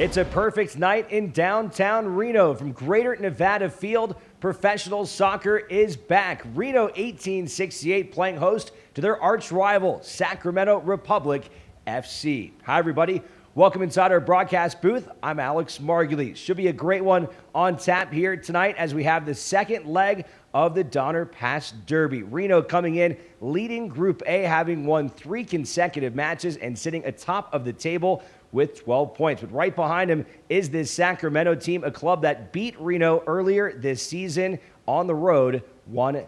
It's a perfect night in downtown Reno. From Greater Nevada Field, professional soccer is back. Reno 1868 playing host to their arch rival, Sacramento Republic FC. Hi, everybody. Welcome inside our broadcast booth. I'm Alex Margulies. Should be a great one on tap here tonight as we have the second leg of the Donner Pass Derby. Reno coming in leading Group A, having won 3 consecutive matches and sitting atop of the table with 12 points. But right behind him is this Sacramento team, a club that beat Reno earlier this season on the road 1-0.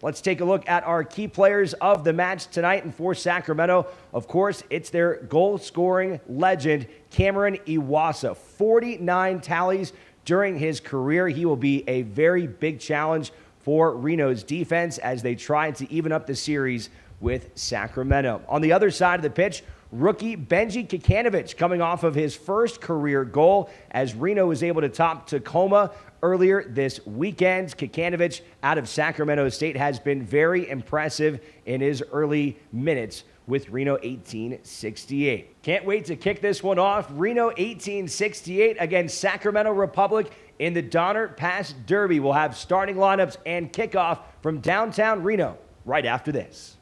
Let's take a look at our key players of the match tonight. And for Sacramento, of course, it's their goal-scoring legend, Cameron Iwasa. 49 tallies during his career. He will be a very big challenge for Reno's defense as they try to even up the series with Sacramento. On the other side of the pitch, rookie Benji Kikanovic coming off of his first career goal as Reno was able to top Tacoma earlier this weekend. Kikanovic out of Sacramento State has been very impressive in his early minutes with Reno 1868. Can't wait to kick this one off. Reno 1868 against Sacramento Republic in the Donner Pass Derby. We'll have starting lineups and kickoff from downtown Reno right after this.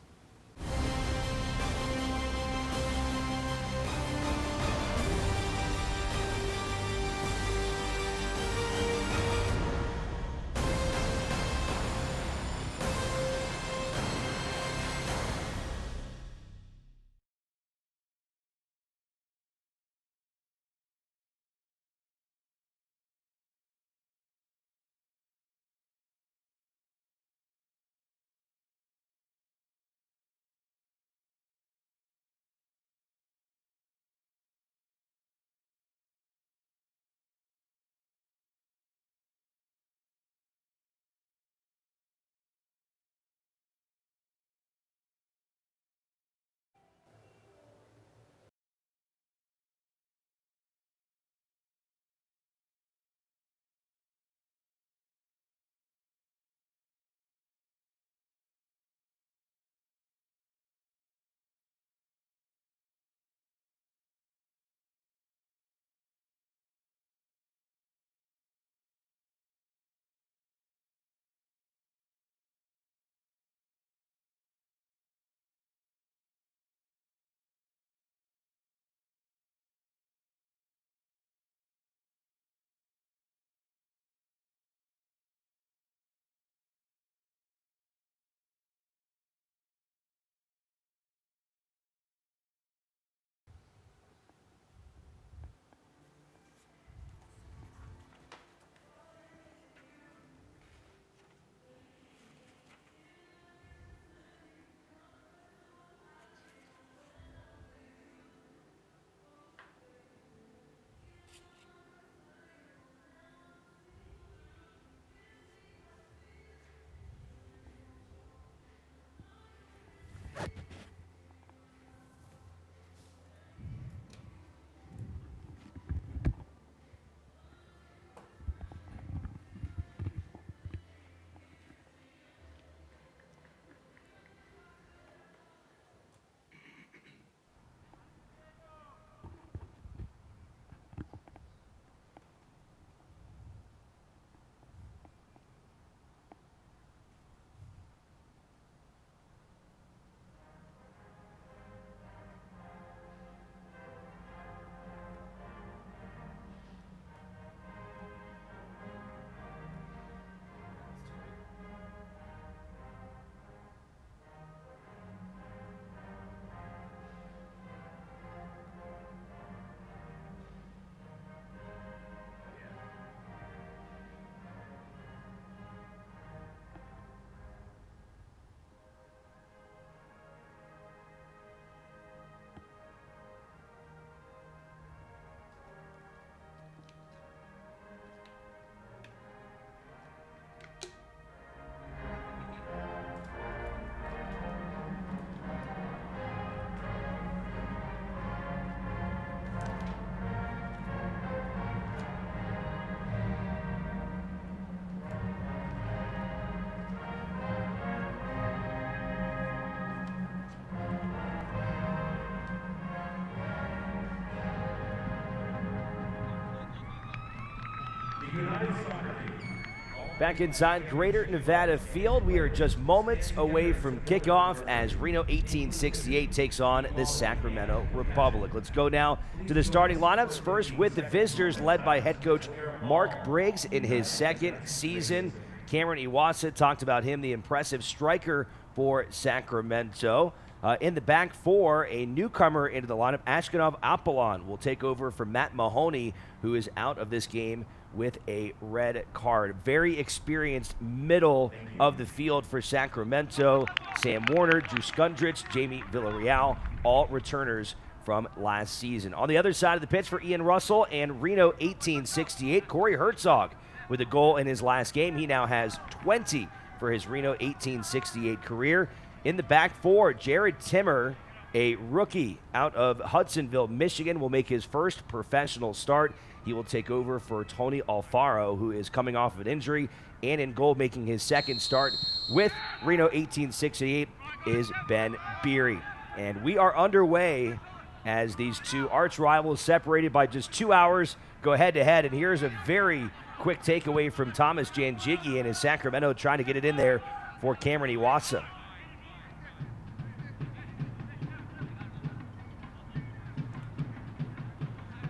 Back inside Greater Nevada Field, we are just moments away from kickoff as Reno 1868 takes on the Sacramento Republic. Let's go now to the starting lineups. First with the visitors, led by head coach Mark Briggs in his second season. Cameron Iwasa talked about him, the impressive striker for Sacramento. In the back four, a newcomer into the lineup, Ashkanov Apollon, will take over for Matt Mahoney, who is out of this game with a red card. Very experienced middle of the field for Sacramento. Sam Warner, Drew Skundrich, Jamie Villarreal, all returners from last season. On the other side of the pitch for Ian Russell and Reno 1868, Corey Herzog with a goal in his last game. He now has 20 for his Reno 1868 career. In the back four, Jared Timmer, a rookie out of Hudsonville, Michigan, will make his first professional start. He will take over for Tony Alfaro, who is coming off of an injury. And in goal, making his second start with Reno 1868, is Ben Beery. And we are underway as these two arch rivals, separated by just 2 hours, go head-to-head. And here's a very quick takeaway from Thomas Janjigi and his Sacramento, trying to get it in there for Cameron Iwasa.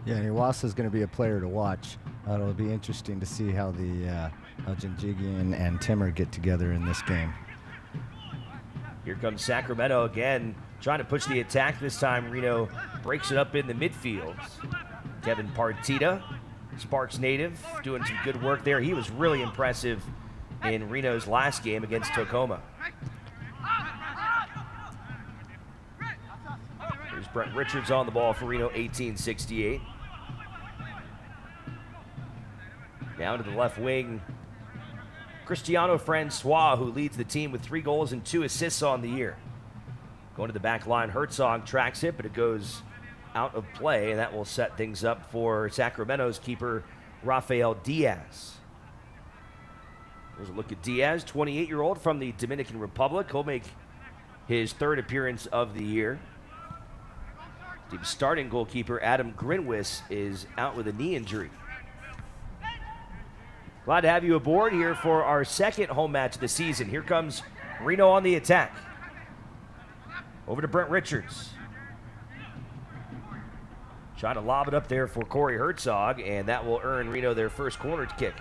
Yeah, Iwasa is going to be a player to watch. It'll be interesting to see how Janjigian and Timmer get together in this game. Here comes Sacramento again, trying to push the attack. This time Reno breaks it up in the midfield. Kevin Partita, Sparks native, doing some good work there. He was really impressive in Reno's last game against Tacoma. Here's Brent Richards on the ball for Reno 1868. Down to the left wing, Cristiano Francois, who leads the team with 3 goals and 2 assists on the year. Going to the back line, Herzog tracks it, but it goes out of play, and that will set things up for Sacramento's keeper, Rafael Diaz. There's a look at Diaz, 28-year-old from the Dominican Republic. He'll make his 3rd appearance of the year. Team's starting goalkeeper, Adam Grinwis, is out with a knee injury. Glad to have you aboard here for our second home match of the season. Here comes Reno on the attack. Over to Brent Richards. Trying to lob it up there for Corey Herzog, and that will earn Reno their first corner kick.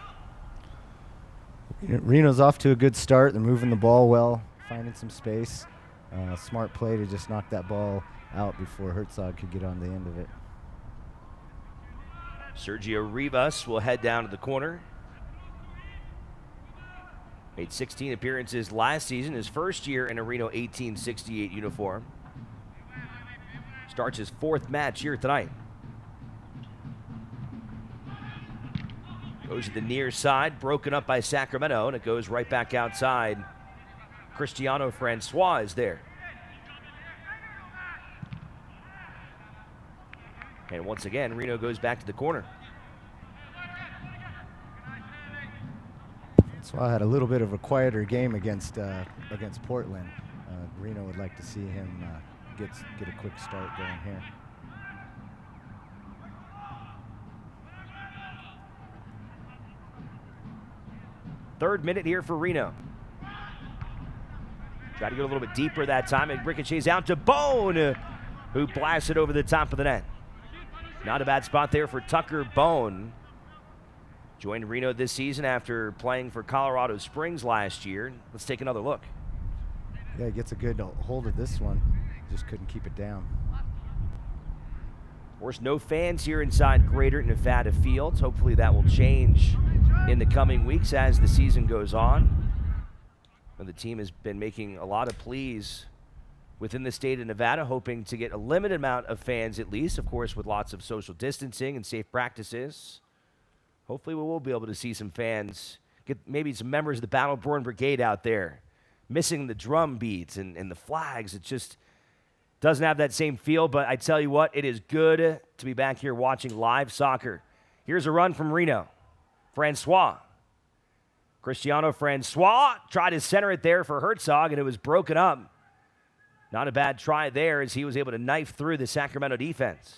Reno's off to a good start. They're moving the ball well, finding some space. Smart play to just knock that ball out before Herzog could get on the end of it. Sergio Rivas will head down to the corner. Made 16 appearances last season, his first year in a Reno 1868 uniform. Starts his 4th match here tonight. Goes to the near side, broken up by Sacramento, and it goes right back outside. Cristiano Francois is there. And once again, Reno goes back to the corner. So I had a little bit of a quieter game against Portland. Reno would like to see him get a quick start going here. Third minute here for Reno. Try to go a little bit deeper that time. It ricochets out to Bone, who blasts it over the top of the net. Not a bad spot there for Tucker Bone. Joined Reno this season after playing for Colorado Springs last year. Let's take another look. Yeah, he gets a good hold of this one. Just couldn't keep it down. Of course, no fans here inside Greater Nevada Field. Hopefully that will change in the coming weeks as the season goes on. And the team has been making a lot of pleas within the state of Nevada, hoping to get a limited amount of fans at least, of course, with lots of social distancing and safe practices. Hopefully we will be able to see some fans, get maybe some members of the Battle-Born Brigade out there, missing the drum beats and the flags. It just doesn't have that same feel, but I tell you what, it is good to be back here watching live soccer. Here's a run from Reno. Francois. Cristiano Francois tried to center it there for Herzog, and it was broken up. Not a bad try there as he was able to knife through the Sacramento defense.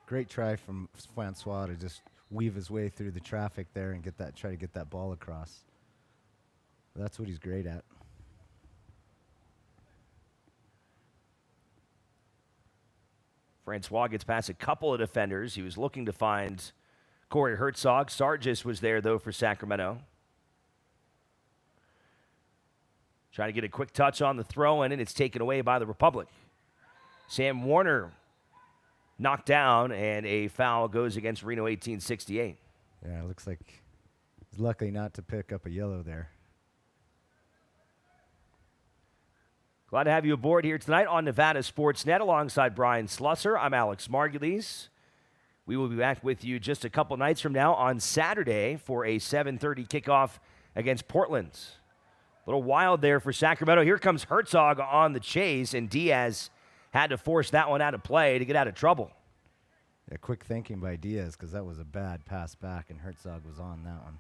Great try from Francois to just weave his way through the traffic there and try to get that ball across. That's what he's great at. Francois gets past a couple of defenders. He was looking to find Corey Herzog. Sargis was there, though, for Sacramento. Trying to get a quick touch on the throw-in, and it's taken away by the Republic. Sam Warner knocked down, and a foul goes against Reno 1868. Yeah, it looks like he's lucky not to pick up a yellow there. Glad to have you aboard here tonight on Nevada Sportsnet alongside Brian Slusser. I'm Alex Margulies. We will be back with you just a couple nights from now on Saturday for a 7:30 kickoff against Portland. A little wild there for Sacramento. Here comes Herzog on the chase, and Diaz had to force that one out of play to get out of trouble. Yeah, quick thinking by Diaz, because that was a bad pass back, and Herzog was on that one.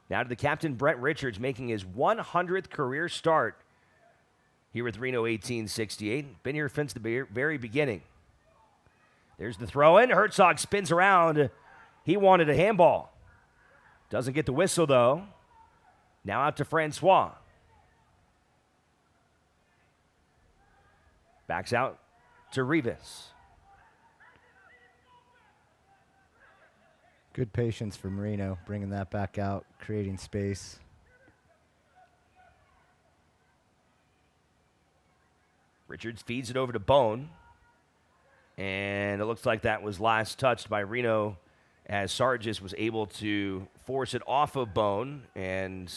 Now to the captain, Brent Richards, making his 100th career start here with Reno 1868. Been here since the very beginning. There's the throw-in. Herzog spins around. He wanted a handball. Doesn't get the whistle, though. Now out to Francois. Backs out to Rivas. Good patience from Reno, bringing that back out, creating space. Richards feeds it over to Bone. And it looks like that was last touched by Reno as Sargis was able to force it off of Bone and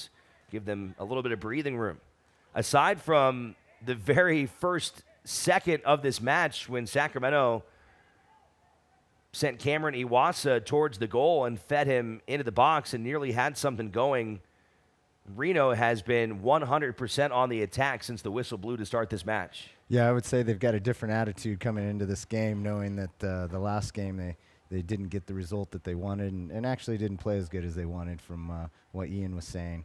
give them a little bit of breathing room. Aside from the very first second of this match when Sacramento sent Cameron Iwasa towards the goal and fed him into the box and nearly had something going, Reno has been 100% on the attack since the whistle blew to start this match. Yeah, I would say they've got a different attitude coming into this game, knowing that the last game they didn't get the result that they wanted and actually didn't play as good as they wanted from what Ian was saying.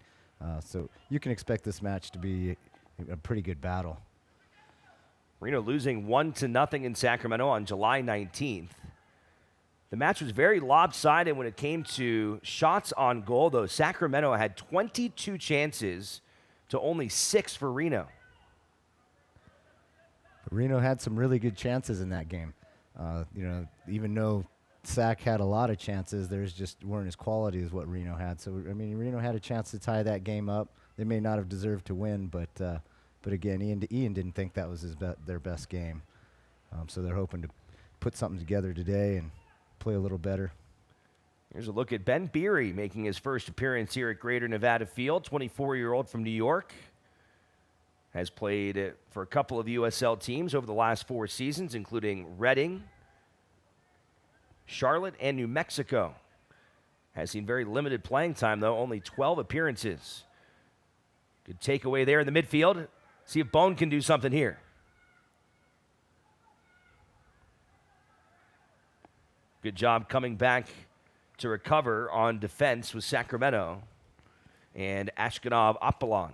So you can expect this match to be a pretty good battle. Reno losing 1-0 in Sacramento on July 19th. The match was very lopsided when it came to shots on goal, though. Sacramento had 22 chances to only 6 for Reno. Reno had some really good chances in that game. Even though Sac had a lot of chances, theirs just weren't as quality as what Reno had. So, I mean, Reno had a chance to tie that game up. They may not have deserved to win, but again, Ian didn't think that was their best game. So they're hoping to put something together today and play a little better. Here's a look at Ben Beery making his first appearance here at Greater Nevada Field. 24-year-old from New York. Has played for a couple of USL teams over the last 4 seasons, including Reading, Charlotte, and New Mexico. Has seen very limited playing time, though, only 12 appearances. Good takeaway there in the midfield. See if Bone can do something here. Good job coming back to recover on defense with Sacramento and Ashkenov Apollon.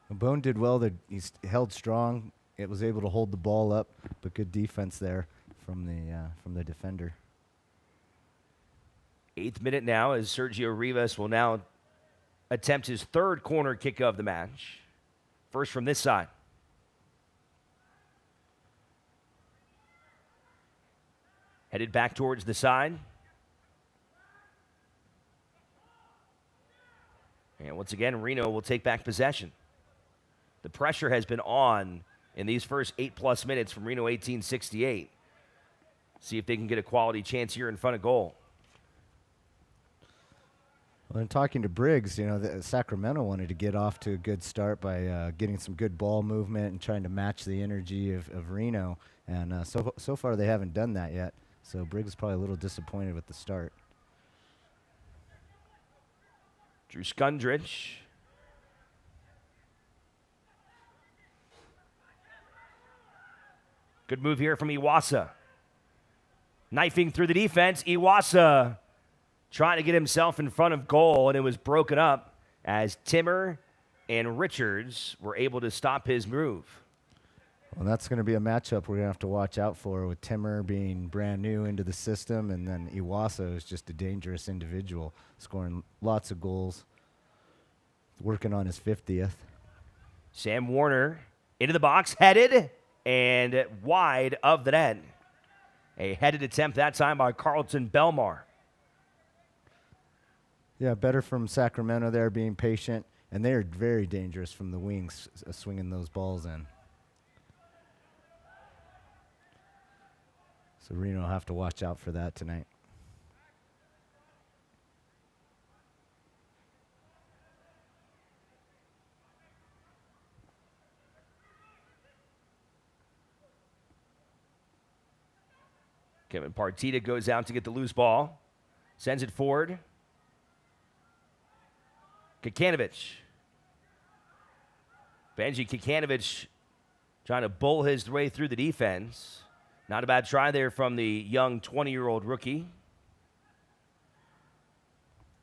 Bone did well. He's held strong. It was able to hold the ball up, but good defense there from the defender. 8th minute now as Sergio Rivas will now attempt his 3rd corner kick of the match. First from this side. Headed back towards the side. And once again, Reno will take back possession. The pressure has been on in these first 8+ minutes from Reno 1868. See if they can get a quality chance here in front of goal. Well, in talking to Briggs, Sacramento wanted to get off to a good start by getting some good ball movement and trying to match the energy of Reno. And so far they haven't done that yet. So Briggs is probably a little disappointed with the start. Drew Skundrich. Good move here from Iwasa. Knifing through the defense. Iwasa trying to get himself in front of goal, and it was broken up as Timmer and Richards were able to stop his move. Well, that's going to be a matchup we're going to have to watch out for, with Timmer being brand new into the system, and then Iwasa is just a dangerous individual, scoring lots of goals, working on his 50th. Sam Warner into the box, headed, and wide of the net. A headed attempt that time by Carlton Belmar. Yeah, better from Sacramento there, being patient, and they're very dangerous from the wings, swinging those balls in. So Reno will have to watch out for that tonight. Kevin Partita goes out to get the loose ball. Sends it forward. Kikanovich. Benji Kikanovich trying to bull his way through the defense. Not a bad try there from the young 20-year-old rookie.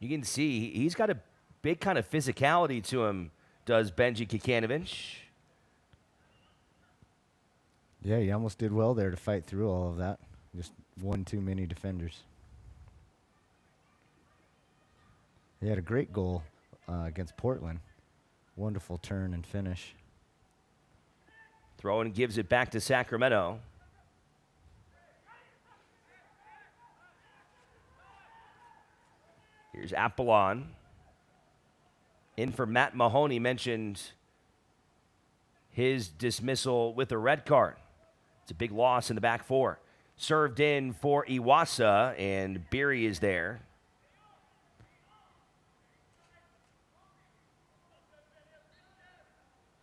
You can see he's got a big kind of physicality to him, does Benji Kikanovich. Yeah, he almost did well there to fight through all of that. Just one too many defenders. He had a great goal against Portland. Wonderful turn and finish. Throw and gives it back to Sacramento. Here's Apollon. In for Matt Mahoney, mentioned his dismissal with a red card. It's a big loss in the back four. Served in for Iwasa, and Beery is there.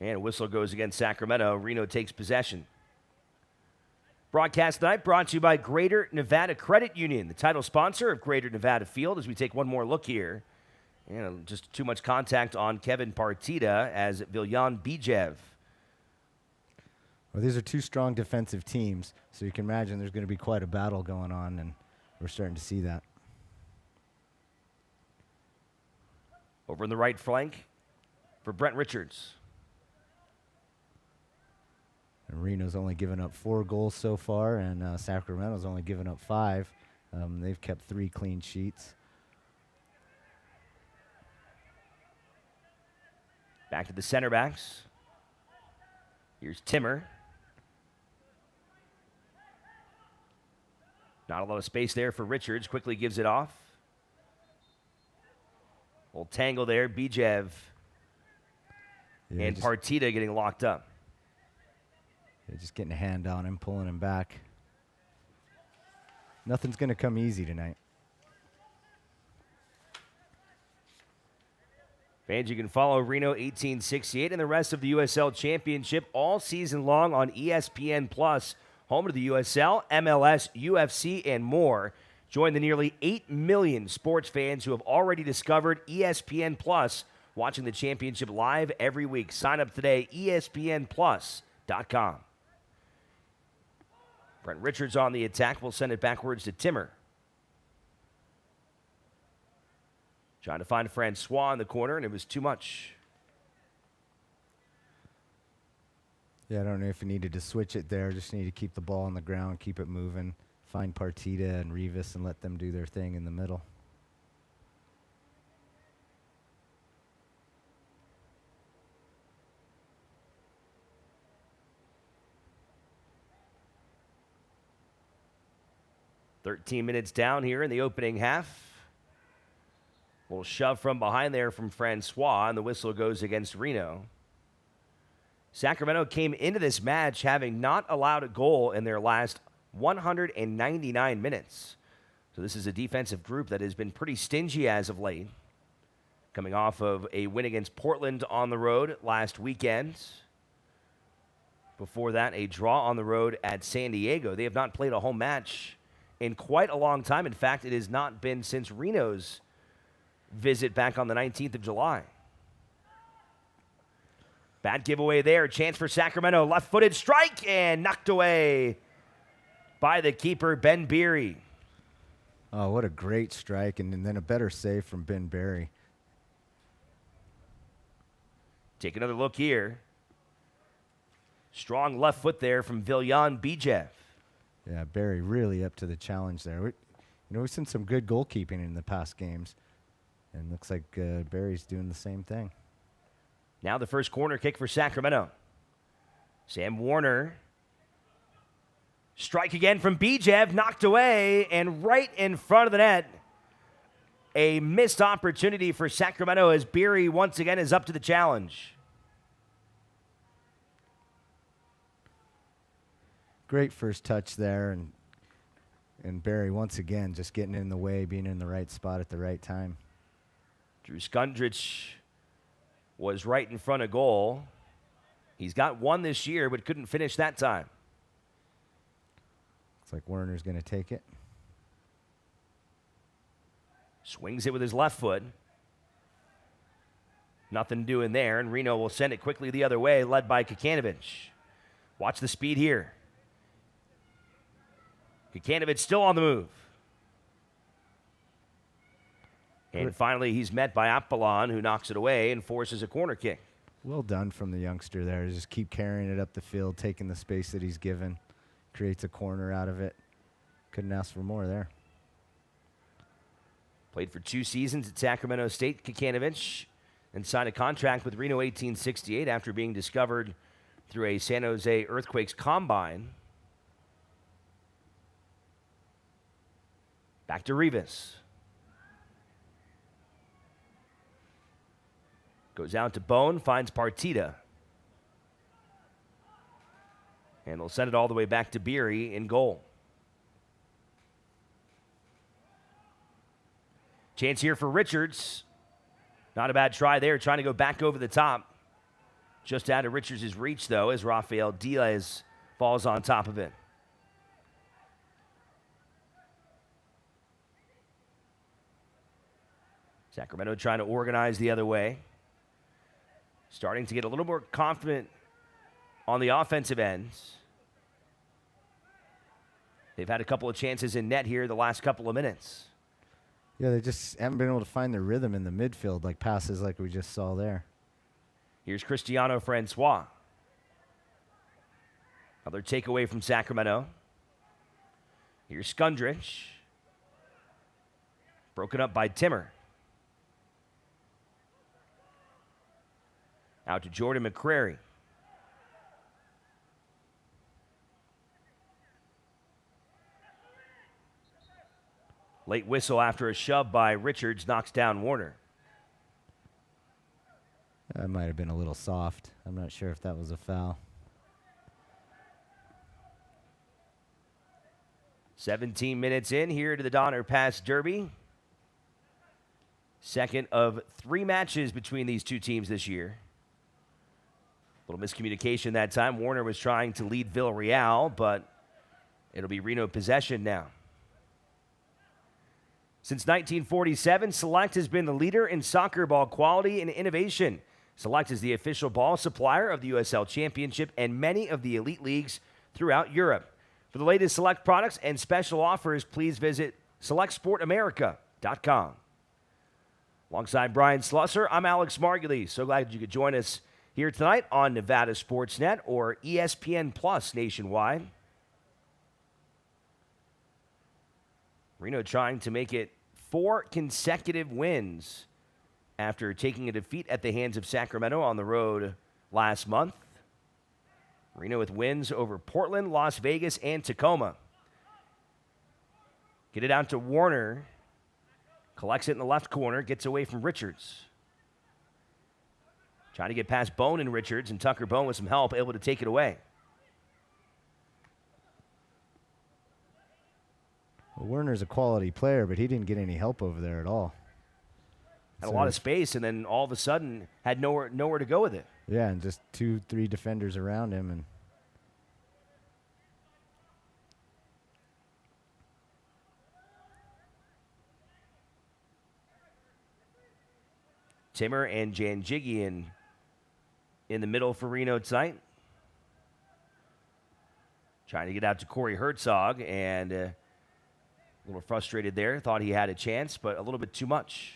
And a whistle goes against Sacramento. Reno takes possession. Broadcast tonight brought to you by Greater Nevada Credit Union, the title sponsor of Greater Nevada Field, as we take one more look here. And just too much contact on Kevin Partita as Viljan Bijev. Well, these are two strong defensive teams, so you can imagine there's going to be quite a battle going on, and we're starting to see that. Over in the right flank for Brent Richards. And Reno's only given up 4 goals so far, and Sacramento's only given up 5. They've kept 3 clean sheets. Back to the center backs. Here's Timmer. Not a lot of space there for Richards. Quickly gives it off. Little tangle there. Bijev and Partita getting locked up. Yeah, just getting a hand on him, pulling him back. Nothing's going to come easy tonight. Fans, you can follow Reno 1868 and the rest of the USL Championship all season long on ESPN Plus, home to the USL, MLS, UFC, and more. Join the nearly 8 million sports fans who have already discovered ESPN Plus, watching the championship live every week. Sign up today, ESPNplus.com. Brent Richards on the attack. We'll send it backwards to Timmer. Trying to find Francois in the corner, and it was too much. Yeah, I don't know if you needed to switch it there. Just need to keep the ball on the ground, keep it moving, find Partita and Rivas and let them do their thing in the middle. "13 minutes down here in the opening half. Little shove from behind there from Francois, and the whistle goes against Reno. Sacramento came into this match having not allowed a goal in their last 199 minutes. So this is a defensive group that has been pretty stingy as of late. Coming off of a win against Portland on the road last weekend. Before that, a draw on the road at San Diego. They have not played a home match in quite a long time. In fact, it has not been since Reno's visit back on the 19th of July. Bad giveaway there. Chance for Sacramento. Left-footed strike and knocked away by the keeper, Ben Beery. Oh, what a great strike, and then a better save from Ben Berry. Take another look here. Strong left foot there from Viljan Bijev. Yeah, Barry really up to the challenge there. We've seen some good goalkeeping in the past games, and looks like Barry's doing the same thing. Now the first corner kick for Sacramento. Sam Warner. Strike again from Bijev, knocked away, and right in front of the net. A missed opportunity for Sacramento as Beery once again is up to the challenge. Great first touch there, and Barry once again just getting in the way, being in the right spot at the right time. Drew Skundrich was right in front of goal. He's got one this year, but couldn't finish that time. Looks like Werner's going to take it. Swings it with his left foot. Nothing doing there, and Reno will send it quickly the other way, led by Kikanovich. Watch the speed here. Kikanovich still on the move. And finally, he's met by Apollon, who knocks it away and forces a corner kick. Well done from the youngster there. Just keep carrying it up the field, taking the space that he's given. Creates a corner out of it. Couldn't ask for more there. Played for 2 seasons at Sacramento State, Kikanovich, and signed a contract with Reno 1868 after being discovered through a San Jose Earthquakes combine. Back to Rivas. Goes out to Bone, finds Partita. And they'll send it all the way back to Beery in goal. Chance here for Richards. Not a bad try there, trying to go back over the top. Just out of Richards' reach, though, as Rafael Diaz falls on top of it. Sacramento trying to organize the other way. Starting to get a little more confident on the offensive ends. They've had a couple of chances in net here the last couple of minutes. Yeah, they just haven't been able to find their rhythm in the midfield, like passes like we just saw there. Here's Cristiano Francois. Another takeaway from Sacramento. Here's Skundrich. Broken up by Timmer. Out to Jordan McCrary. Late whistle after a shove by Richards knocks down Warner. That might have been a little soft. I'm not sure if that was a foul. 17 minutes in here to the Donner Pass Derby. Second of 3 matches between these two teams this year. A little miscommunication that time. Warner was trying to lead Villarreal, but it'll be Reno possession now. Since 1947, Select has been the leader in soccer ball quality and innovation. Select is the official ball supplier of the USL Championship and many of the elite leagues throughout Europe. For the latest Select products and special offers, please visit selectsportamerica.com. Alongside Brian Slusser, I'm Alex Margulies. So glad you could join us here tonight on Nevada Sportsnet or ESPN Plus nationwide. Reno trying to make it 4 consecutive wins after taking a defeat at the hands of Sacramento on the road last month. Reno with wins over Portland, Las Vegas, and Tacoma. Get it out to Warner. Collects it in the left corner, gets away from Richards. Trying to get past Bone and Richards, and Tucker Bone with some help, able to take it away. Well, Werner's a quality player, but he didn't get any help over there at all. Had a lot of space, and then all of a sudden had nowhere to go with it. Yeah, and just 2-3 defenders around him. And Timmer and Janjigian in the middle for Reno tonight. Trying to get out to Corey Herzog, and a little frustrated there. Thought he had a chance, but a little bit too much.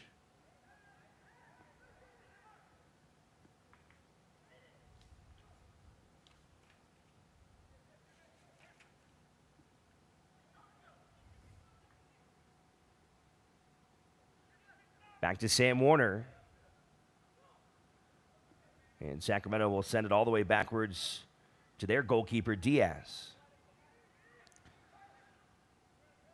Back to Sam Warner. And Sacramento will send it all the way backwards to their goalkeeper, Diaz.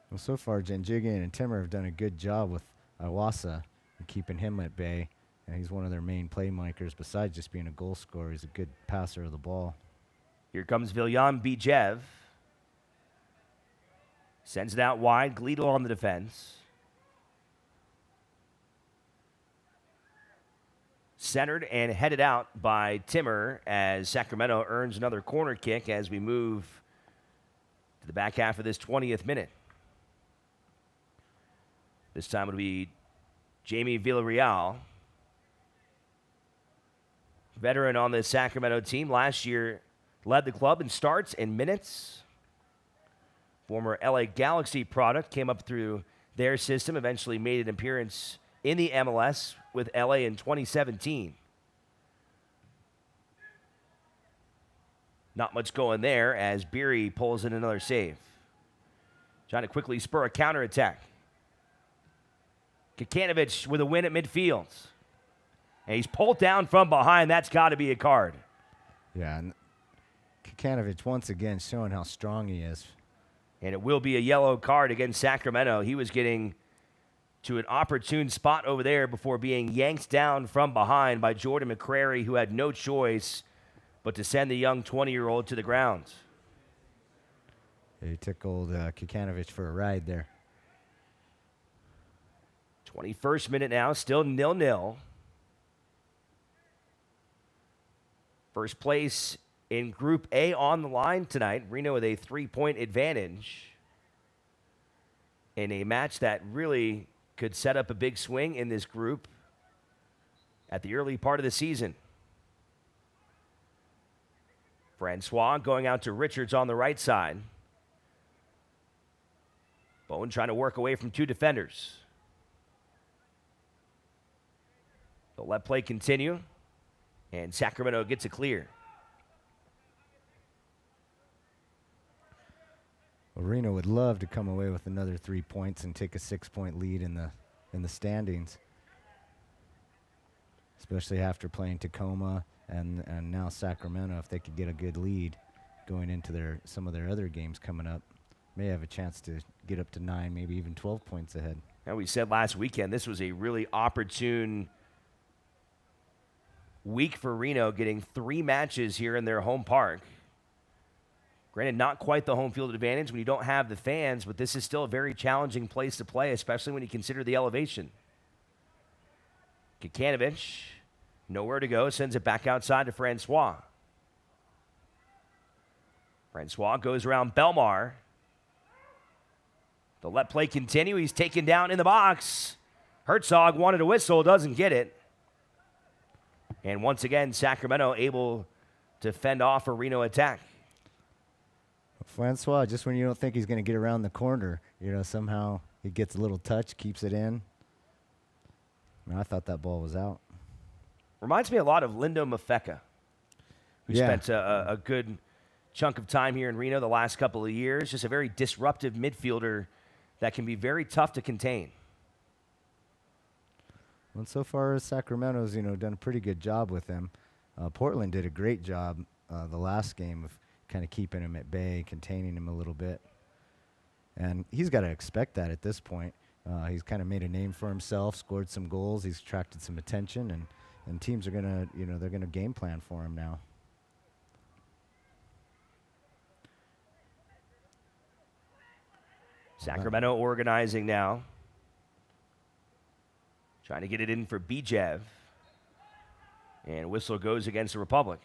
Well, so far, Janjigian and Timmer have done a good job with Iwasa and keeping him at bay. And he's one of their main playmakers. Besides just being a goal scorer, he's a good passer of the ball. Here comes Viljan Bijev. Sends it out wide. Gleedle on the defense. Centered and headed out by Timmer as Sacramento earns another corner kick as we move to the back half of this 20th minute. This time it'll be Jamie Villarreal. Veteran on the Sacramento team. Last year led the club in starts and minutes. Former LA Galaxy product, came up through their system, eventually made an appearance in the MLS with LA in 2017. Not much going there as Beery pulls in another save. Trying to quickly spur a counterattack. Kikanovic with a win at midfield. And he's pulled down from behind. That's got to be a card. Yeah, and Kikanovic once again showing how strong he is. And it will be a yellow card against Sacramento. He was getting to an opportune spot over there before being yanked down from behind by Jordan McCrary, who had no choice but to send the young 20-year-old to the ground. He took old Kikanovic for a ride there. 21st minute now, still 0-0. First place in Group A on the line tonight. Reno with a 3-point advantage in a match that really could set up a big swing in this group at the early part of the season. Francois going out to Richards on the right side. Bowen trying to work away from two defenders. They'll let play continue, and Sacramento gets a clear. Well, Reno would love to come away with another 3 points and take a 6-point lead in the standings, especially after playing Tacoma and now Sacramento. If they could get a good lead going into some of their other games coming up, may have a chance to get up to 9, maybe even 12 points ahead. And we said last weekend this was a really opportune week for Reno, getting 3 matches here in their home park. Granted, not quite the home field advantage when you don't have the fans, but this is still a very challenging place to play, especially when you consider the elevation. Kikanovic, nowhere to go, sends it back outside to Francois. Francois goes around Belmar. They'll let play continue. He's taken down in the box. Herzog wanted a whistle, doesn't get it. And once again, Sacramento able to fend off a Reno attack. Francois, just when you don't think he's going to get around the corner, somehow he gets a little touch, keeps it in. I thought that ball was out. Reminds me a lot of Lindo Mafeka, who spent a good chunk of time here in Reno the last couple of years. Just a very disruptive midfielder that can be very tough to contain. Well, so far, Sacramento's, done a pretty good job with him. Portland did a great job the last game of kind of keeping him at bay, containing him a little bit. And he's got to expect that at this point. He's kind of made a name for himself, scored some goals, he's attracted some attention, and teams are going to, they're going to game plan for him now. Sacramento organizing now. Trying to get it in for Bijev. And whistle goes against the Republic.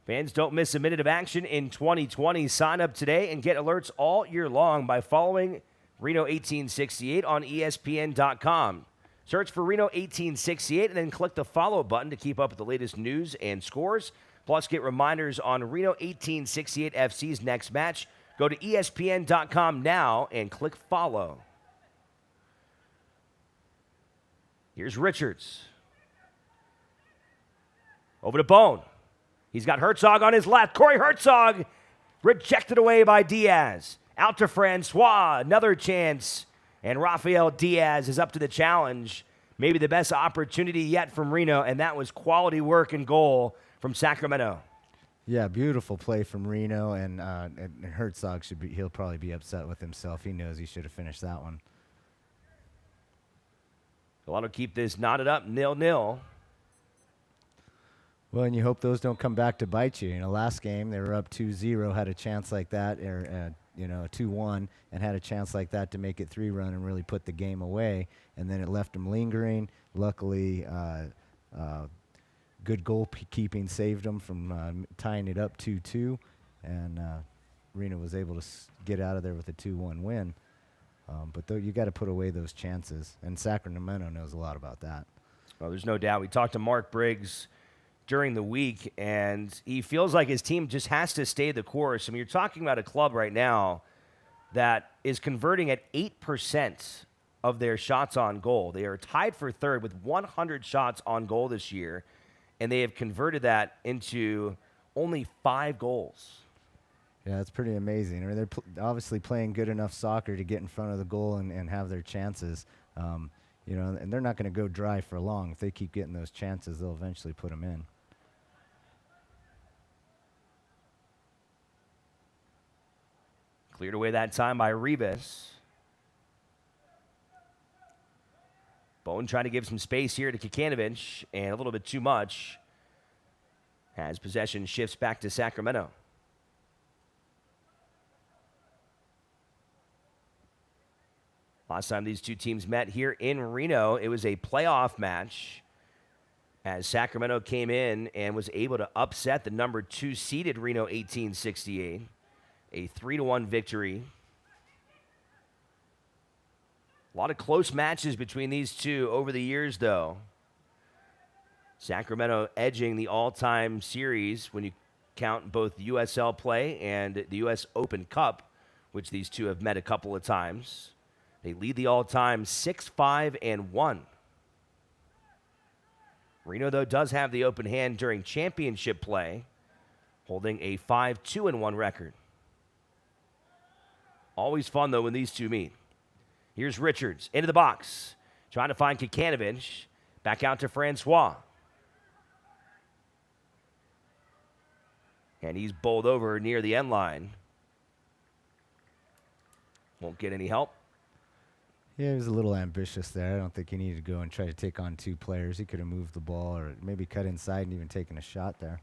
Fans, don't miss a minute of action in 2020. Sign up today and get alerts all year long by following Reno 1868 on ESPN.com. Search for Reno 1868 and then click the follow button to keep up with the latest news and scores. Plus, get reminders on Reno 1868 FC's next match. Go to ESPN.com now and click follow. Here's Richards. Over to Bone. He's got Herzog on his left. Corey Herzog rejected away by Diaz. Out to Francois, another chance. And Rafael Diaz is up to the challenge. Maybe the best opportunity yet from Reno, and that was quality work and goal from Sacramento. Yeah, beautiful play from Reno, and Herzog he'll probably be upset with himself. He knows he should have finished that one. A lot to keep this knotted up 0-0. Well, and you hope those don't come back to bite you. You know, last game they were up 2-0, had a chance like that, or 2-1, and had a chance like that to make it 3-run and really put the game away. And then it left them lingering. Luckily, good goalkeeping saved them from tying it up 2-2, and Reno was able to get out of there with a 2-1 win. But you got to put away those chances, and Sacramento knows a lot about that. Well, there's no doubt. We talked to Mark Briggs during the week, and he feels like his team just has to stay the course. I mean, you're talking about a club right now that is converting at 8% of their shots on goal. They are tied for third with 100 shots on goal this year, and they have converted that into only 5 goals. Yeah, it's pretty amazing. I mean, they're obviously playing good enough soccer to get in front of the goal and have their chances. And they're not going to go dry for long. If they keep getting those chances, they'll eventually put them in. Cleared away that time by Rivas. Bone trying to give some space here to Kikanovich, and a little bit too much as possession shifts back to Sacramento. Last time these two teams met here in Reno, it was a playoff match as Sacramento came in and was able to upset the number 2 seeded Reno 1868. A 3-1 victory. A lot of close matches between these two over the years, though. Sacramento edging the all-time series when you count both USL play and the U.S. Open Cup, which these two have met a couple of times. They lead the all-time 6-5-1. Reno, though, does have the open hand during championship play, holding a 5-2-1 record. Always fun, though, when these two meet. Here's Richards into the box, trying to find Kikanovich. Back out to Francois. And he's bowled over near the end line. Won't get any help. Yeah, he was a little ambitious there. I don't think he needed to go and try to take on 2 players. He could have moved the ball or maybe cut inside and even taken a shot there.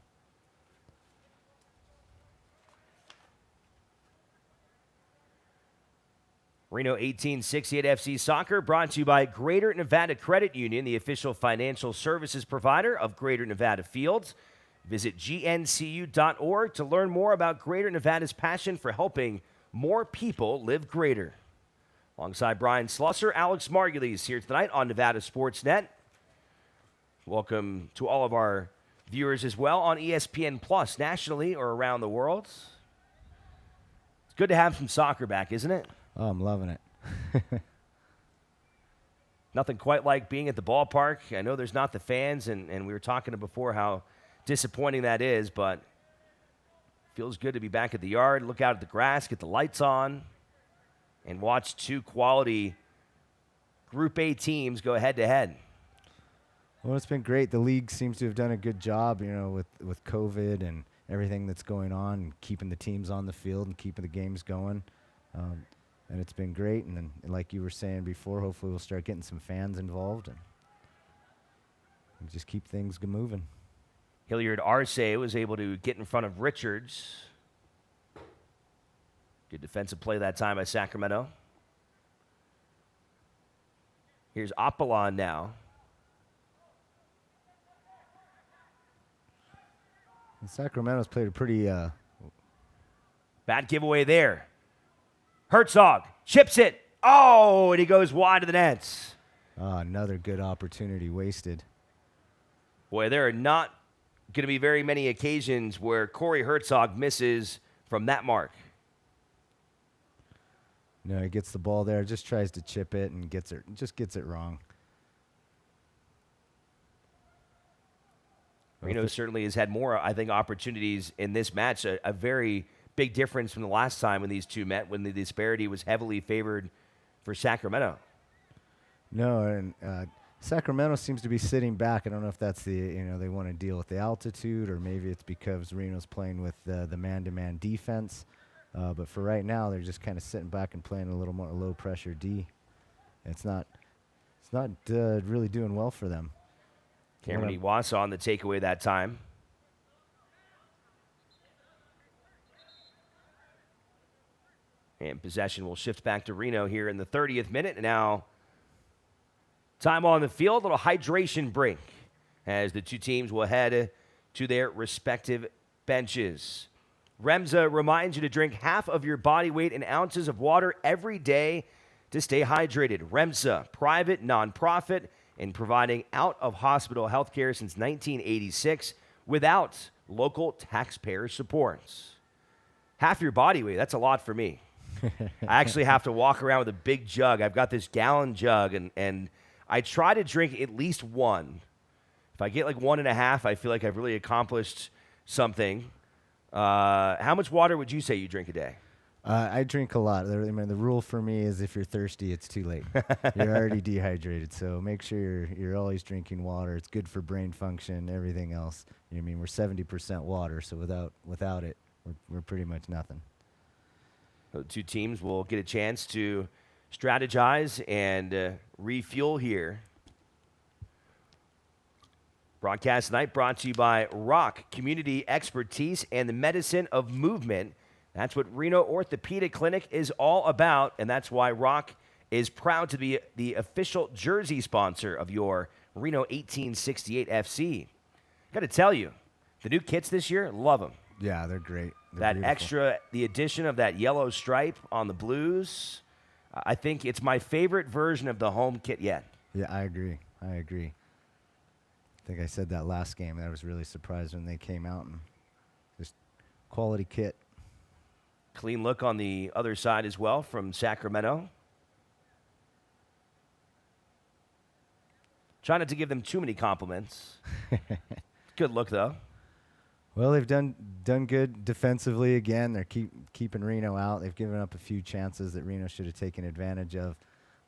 Reno 1868 FC Soccer brought to you by Greater Nevada Credit Union, the official financial services provider of Greater Nevada Fields. Visit gncu.org to learn more about Greater Nevada's passion for helping more people live greater. Alongside Brian Slusser, Alex Margulies here tonight on Nevada Sports Net. Welcome to all of our viewers as well on ESPN Plus nationally or around the world. It's good to have some soccer back, isn't it? Oh, I'm loving it. Nothing quite like being at the ballpark. I know there's not the fans, and we were talking before how disappointing that is, but feels good to be back at the yard, look out at the grass, get the lights on, and watch 2 quality Group A teams go head-to-head. Well, it's been great. The league seems to have done a good job, with COVID and everything that's going on, and keeping the teams on the field and keeping the games going. And it's been great. And then, like you were saying before, hopefully we'll start getting some fans involved and just keep things moving. Hilliard Arce was able to get in front of Richards. Good defensive play that time by Sacramento. Here's Apollon now. And Sacramento's played a pretty... Bad giveaway there. Herzog chips it. Oh, and he goes wide of the nets. Another good opportunity wasted. Boy, there are not going to be very many occasions where Corey Herzog misses from that mark. No, he gets the ball there, just tries to chip it and gets it wrong. Reno certainly has had more, I think, opportunities in this match. A very big difference from the last time when these two met, when the disparity was heavily favored for Sacramento. No, and Sacramento seems to be sitting back. I don't know if that's they want to deal with the altitude, or maybe it's because Reno's playing with the man-to-man defense. But for right now, they're just kind of sitting back and playing a little more low-pressure D. It's not really doing well for them. Cameron Iwasa on the takeaway that time. And possession will shift back to Reno here in the 30th minute. And now time on the field, a little hydration break as the two teams will head to their respective benches. Remsa reminds you to drink half of your body weight in ounces of water every day to stay hydrated. Remsa, private, nonprofit, in providing out-of-hospital health care since 1986 without local taxpayer supports. Half your body weight, that's a lot for me. I actually have to walk around with a big jug. I've got this gallon jug, and I try to drink at least one. If I get like 1.5, I feel like I've really accomplished something. How much water would you say you drink a day? I drink a lot. I mean, the rule for me is if you're thirsty, it's too late. You're already dehydrated, so make sure you're always drinking water. It's good for brain function, everything else. You know what I mean? We're 70% water, so without it, we're pretty much nothing. The two teams will get a chance to strategize and refuel here. Broadcast tonight brought to you by Rock Community Expertise and the Medicine of Movement. That's what Reno Orthopedic Clinic is all about, and that's why Rock is proud to be the official jersey sponsor of your Reno 1868 FC. Got to tell you, the new kits this year, love them. Yeah, they're great. That extra, the addition of that yellow stripe on the blues, I think it's my favorite version of the home kit yet. Yeah, I agree. I think I said that last game. I was really surprised when they came out, and just quality kit. Clean look on the other side as well from Sacramento. Try not to give them too many compliments. Good look, though. Well, they've done good defensively again. They're keeping Reno out. They've given up a few chances that Reno should have taken advantage of.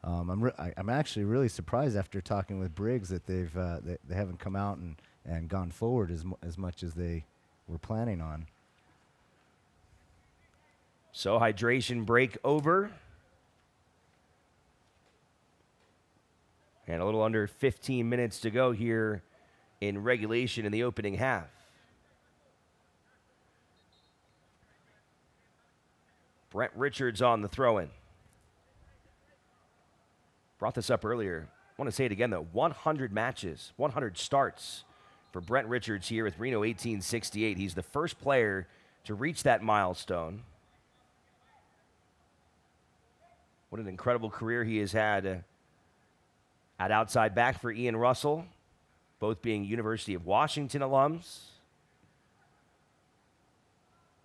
I'm actually really surprised after talking with Briggs that they haven't come out and gone forward as much as they were planning on. So hydration break over. And a little under 15 minutes to go here in regulation in the opening half. Brent Richards on the throw-in. Brought this up earlier. I want to say it again, though. 100 matches, 100 starts for Brent Richards here with Reno 1868. He's the first player to reach that milestone. What an incredible career he has had at outside back for Ian Russell, both being University of Washington alums.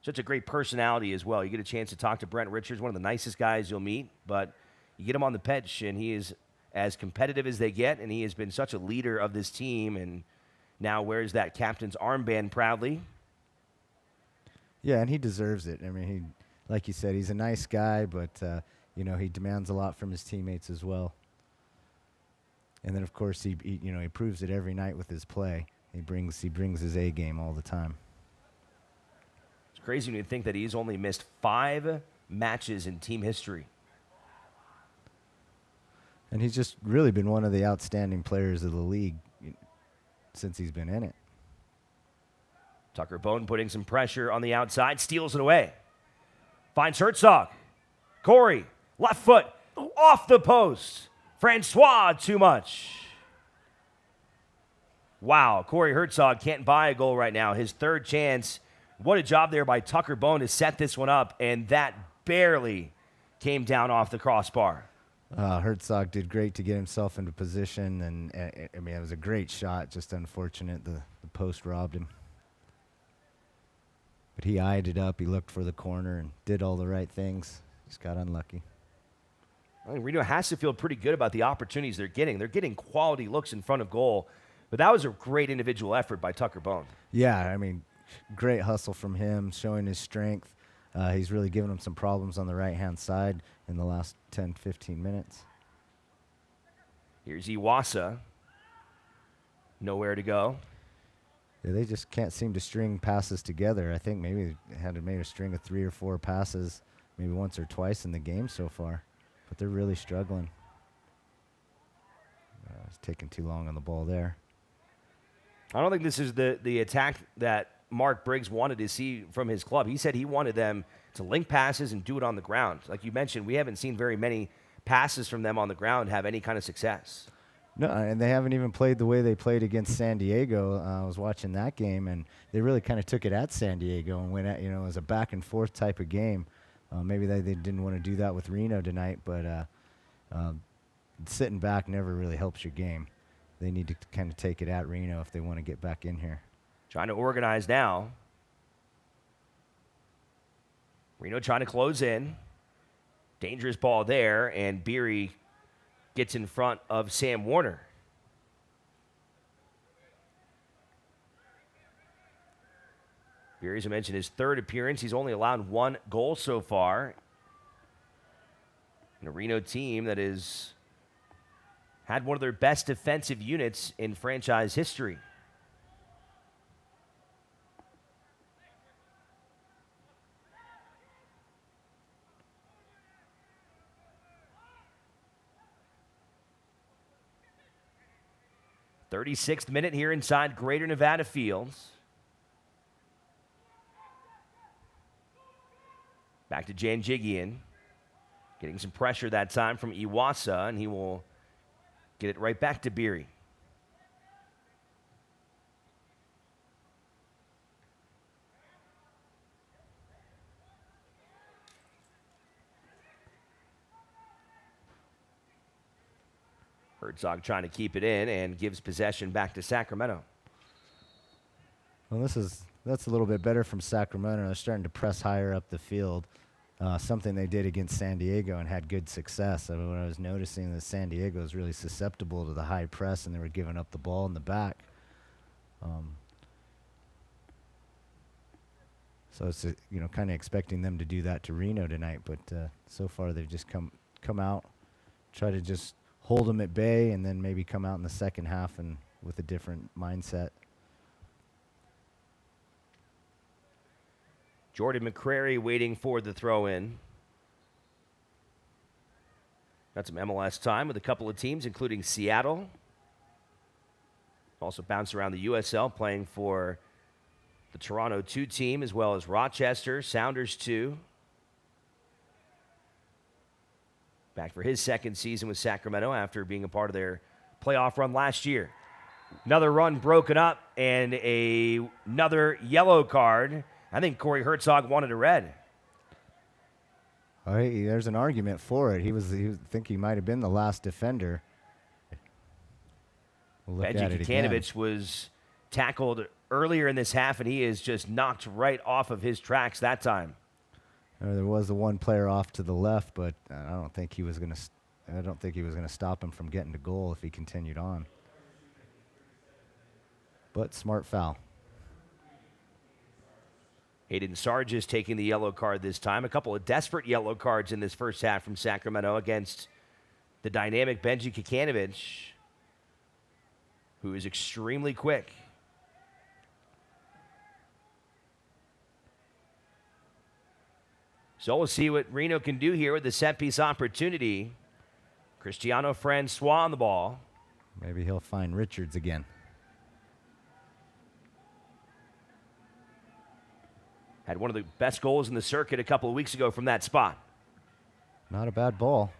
Such a great personality as well. You get a chance to talk to Brent Richards, one of the nicest guys you'll meet, but you get him on the pitch, and he is as competitive as they get, and he has been such a leader of this team, and now wears that captain's armband proudly. Yeah, and he deserves it. I mean, like you said, he's a nice guy, but he demands a lot from his teammates as well. And then, of course, he proves it every night with his play. He brings his A game all the time. It's crazy when you think that he's only missed 5 matches in team history. And he's just really been one of the outstanding players of the league since he's been in it. Tucker Bone putting some pressure on the outside, steals it away. Finds Herzog. Corey, left foot, off the post. Francois, too much. Wow, Corey Herzog can't buy a goal right now. His third chance. What a job there by Tucker Bone to set this one up, and that barely came down off the crossbar. Herzog did great to get himself into position, and it was a great shot. Just unfortunate the post robbed him. But he eyed it up. He looked for the corner and did all the right things. Just got unlucky. I mean, Reno has to feel pretty good about the opportunities they're getting. They're getting quality looks in front of goal, but that was a great individual effort by Tucker Bone. Yeah, I mean, great hustle from him, showing his strength. He's really given them some problems on the right-hand side in the last 10, 15 minutes. Here's Iwasa. Nowhere to go. Yeah, they just can't seem to string passes together. I think maybe they had to make a string of 3 or 4 passes, maybe once or twice in the game so far. But they're really struggling. It's taking too long on the ball there. I don't think this is the attack that Mark Briggs wanted to see from his club. He said he wanted them to link passes and do it on the ground. Like you mentioned, we haven't seen very many passes from them on the ground have any kind of success. No, and they haven't even played the way they played against San Diego. I was watching that game, and they really kind of took it at San Diego and went at, it was a back and forth type of game. Maybe they didn't want to do that with Reno tonight, but sitting back never really helps your game. They need to kind of take it at Reno if they want to get back in here. Trying to organize now. Reno trying to close in. Dangerous ball there, and Beery gets in front of Sam Warner. Beery, as I mentioned, his third appearance. He's only allowed 1 goal so far. And a Reno team that has had one of their best defensive units in franchise history. "36th minute here inside Greater Nevada Fields. Back to Janjigian. Getting some pressure that time from Iwasa, and he will get it right back to Beery. Herzog trying to keep it in and gives possession back to Sacramento. Well, that's a little bit better from Sacramento. They're starting to press higher up the field, something they did against San Diego and had good success. What I was noticing is San Diego is really susceptible to the high press, and they were giving up the ball in the back. So it's kind of expecting them to do that to Reno tonight, but so far they've just come out, try to just hold them at bay, and then maybe come out in the second half and with a different mindset. Jordan McCrary waiting for the throw-in. Got some MLS time with a couple of teams, including Seattle. Also bounced around the USL, playing for the Toronto 2 team, as well as Rochester, Sounders 2. Back for his second season with Sacramento after being a part of their playoff run last year. Another run broken up, and another yellow card. I think Corey Herzog wanted a red. Oh, hey, there's an argument for it. He think he might have been the last defender. We'll look at it again. Kikanovich was tackled earlier in this half, and he is just knocked right off of his tracks that time. There was the one player off to the left, but I don't think he was going to stop him from getting to goal if he continued on. But smart foul. Hayden Sargis taking the yellow card this time. A couple of desperate yellow cards in this first half from Sacramento against the dynamic Benji Kikanovich, who is extremely quick. So we'll see what Reno can do here with the set-piece opportunity. Cristiano Francois on the ball. Maybe he'll find Richards again. Had one of the best goals in the circuit a couple of weeks ago from that spot. Not a bad ball.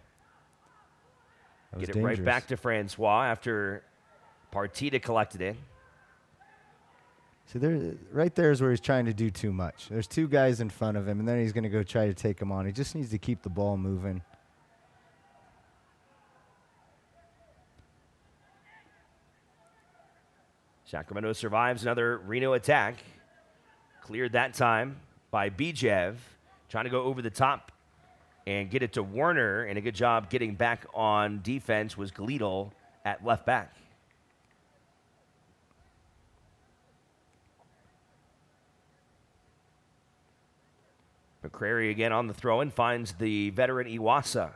Get it right back to Francois after Partita collected it. See, right there is where he's trying to do too much. There's 2 guys in front of him, and then he's going to go try to take them on. He just needs to keep the ball moving. Sacramento survives another Reno attack. Cleared that time by Bijev. Trying to go over the top and get it to Werner, and a good job getting back on defense was Gleedle at left back. McCrary again on the throw-in, finds the veteran Iwasa.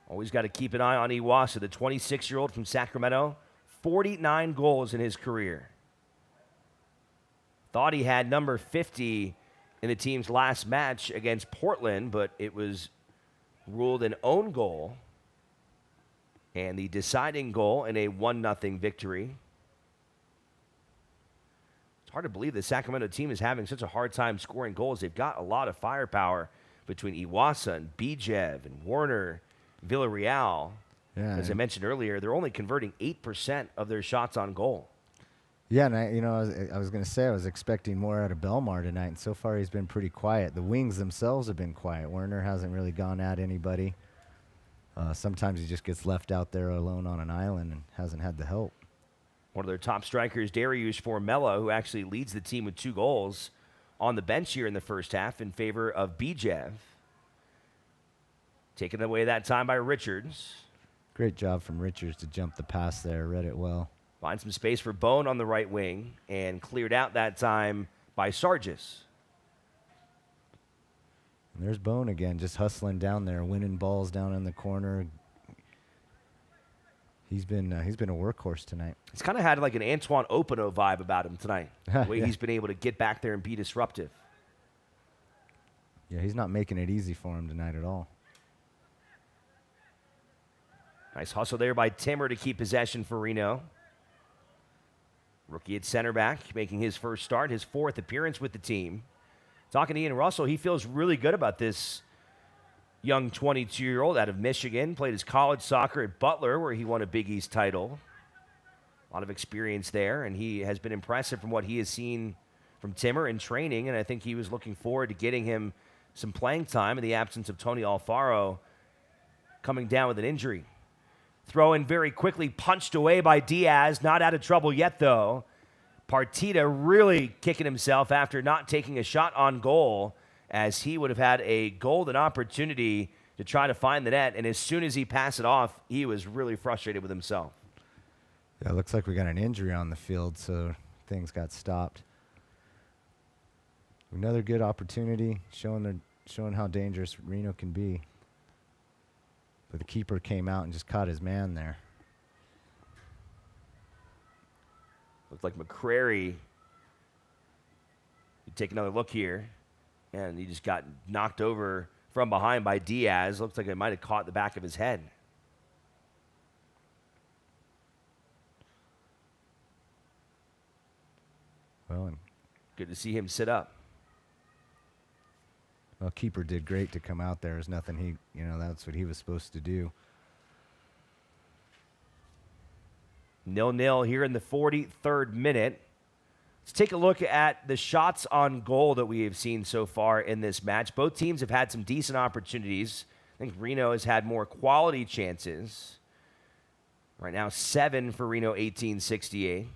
Always got to keep an eye on Iwasa, the 26-year-old from Sacramento, 49 goals in his career. Thought he had number 50 in the team's last match against Portland, but it was ruled an own goal and the deciding goal in a 1-0 victory. It's hard to believe the Sacramento team is having such a hard time scoring goals. They've got a lot of firepower between Iwasa and Bijev and Warner, Villarreal. Yeah, as I mentioned earlier, they're only converting 8% of their shots on goal. Yeah, and I was going to say I was expecting more out of Belmar tonight, and so far he's been pretty quiet. The wings themselves have been quiet. Werner hasn't really gone at anybody. Sometimes he just gets left out there alone on an island and hasn't had the help. One of their top strikers, Dariusz Formella, who actually leads the team with 2 goals, on the bench here in the first half in favor of Bijev. Taken away that time by Richards. Great job from Richards to jump the pass there. Read it well. Finds some space for Bone on the right wing and cleared out that time by Sargis. And there's Bone again, just hustling down there, winning balls down in the corner. He's been a workhorse tonight. He's kind of had like an Antoine Openo vibe about him tonight. The way Yeah. he's been able to get back there and be disruptive. Yeah, he's not making it easy for him tonight at all. Nice hustle there by Timmer to keep possession for Reno. Rookie at center back, making his first start, his 4th appearance with the team. Talking to Ian Russell, he feels really good about this young 22-year-old out of Michigan. Played his college soccer at Butler, where he won a Big East title. A lot of experience there, and he has been impressive from what he has seen from Timmer in training, and I think he was looking forward to getting him some playing time in the absence of Tony Alfaro coming down with an injury. Throw in very quickly, punched away by Diaz. Not out of trouble yet, though. Partita really kicking himself after not taking a shot on goal, as he would have had a golden opportunity to try to find the net. And as soon as he passed it off, he was really frustrated with himself. Yeah, it looks like we got an injury on the field, so things got stopped. Another good opportunity, showing how dangerous Reno can be. But the keeper came out and just caught his man there. Looks like McCrary. You take another look here, and he just got knocked over from behind by Diaz. Looks like it might have caught the back of his head. Well, and good to see him sit up. well, keeper did great to come out there. There's nothing that's what he was supposed to do. 0-0 here in the 43rd minute. Let's take a look at the shots on goal that we have seen so far in this match. Both teams have had some decent opportunities. I think Reno has had more quality chances. Right now, 7 for Reno, 1868.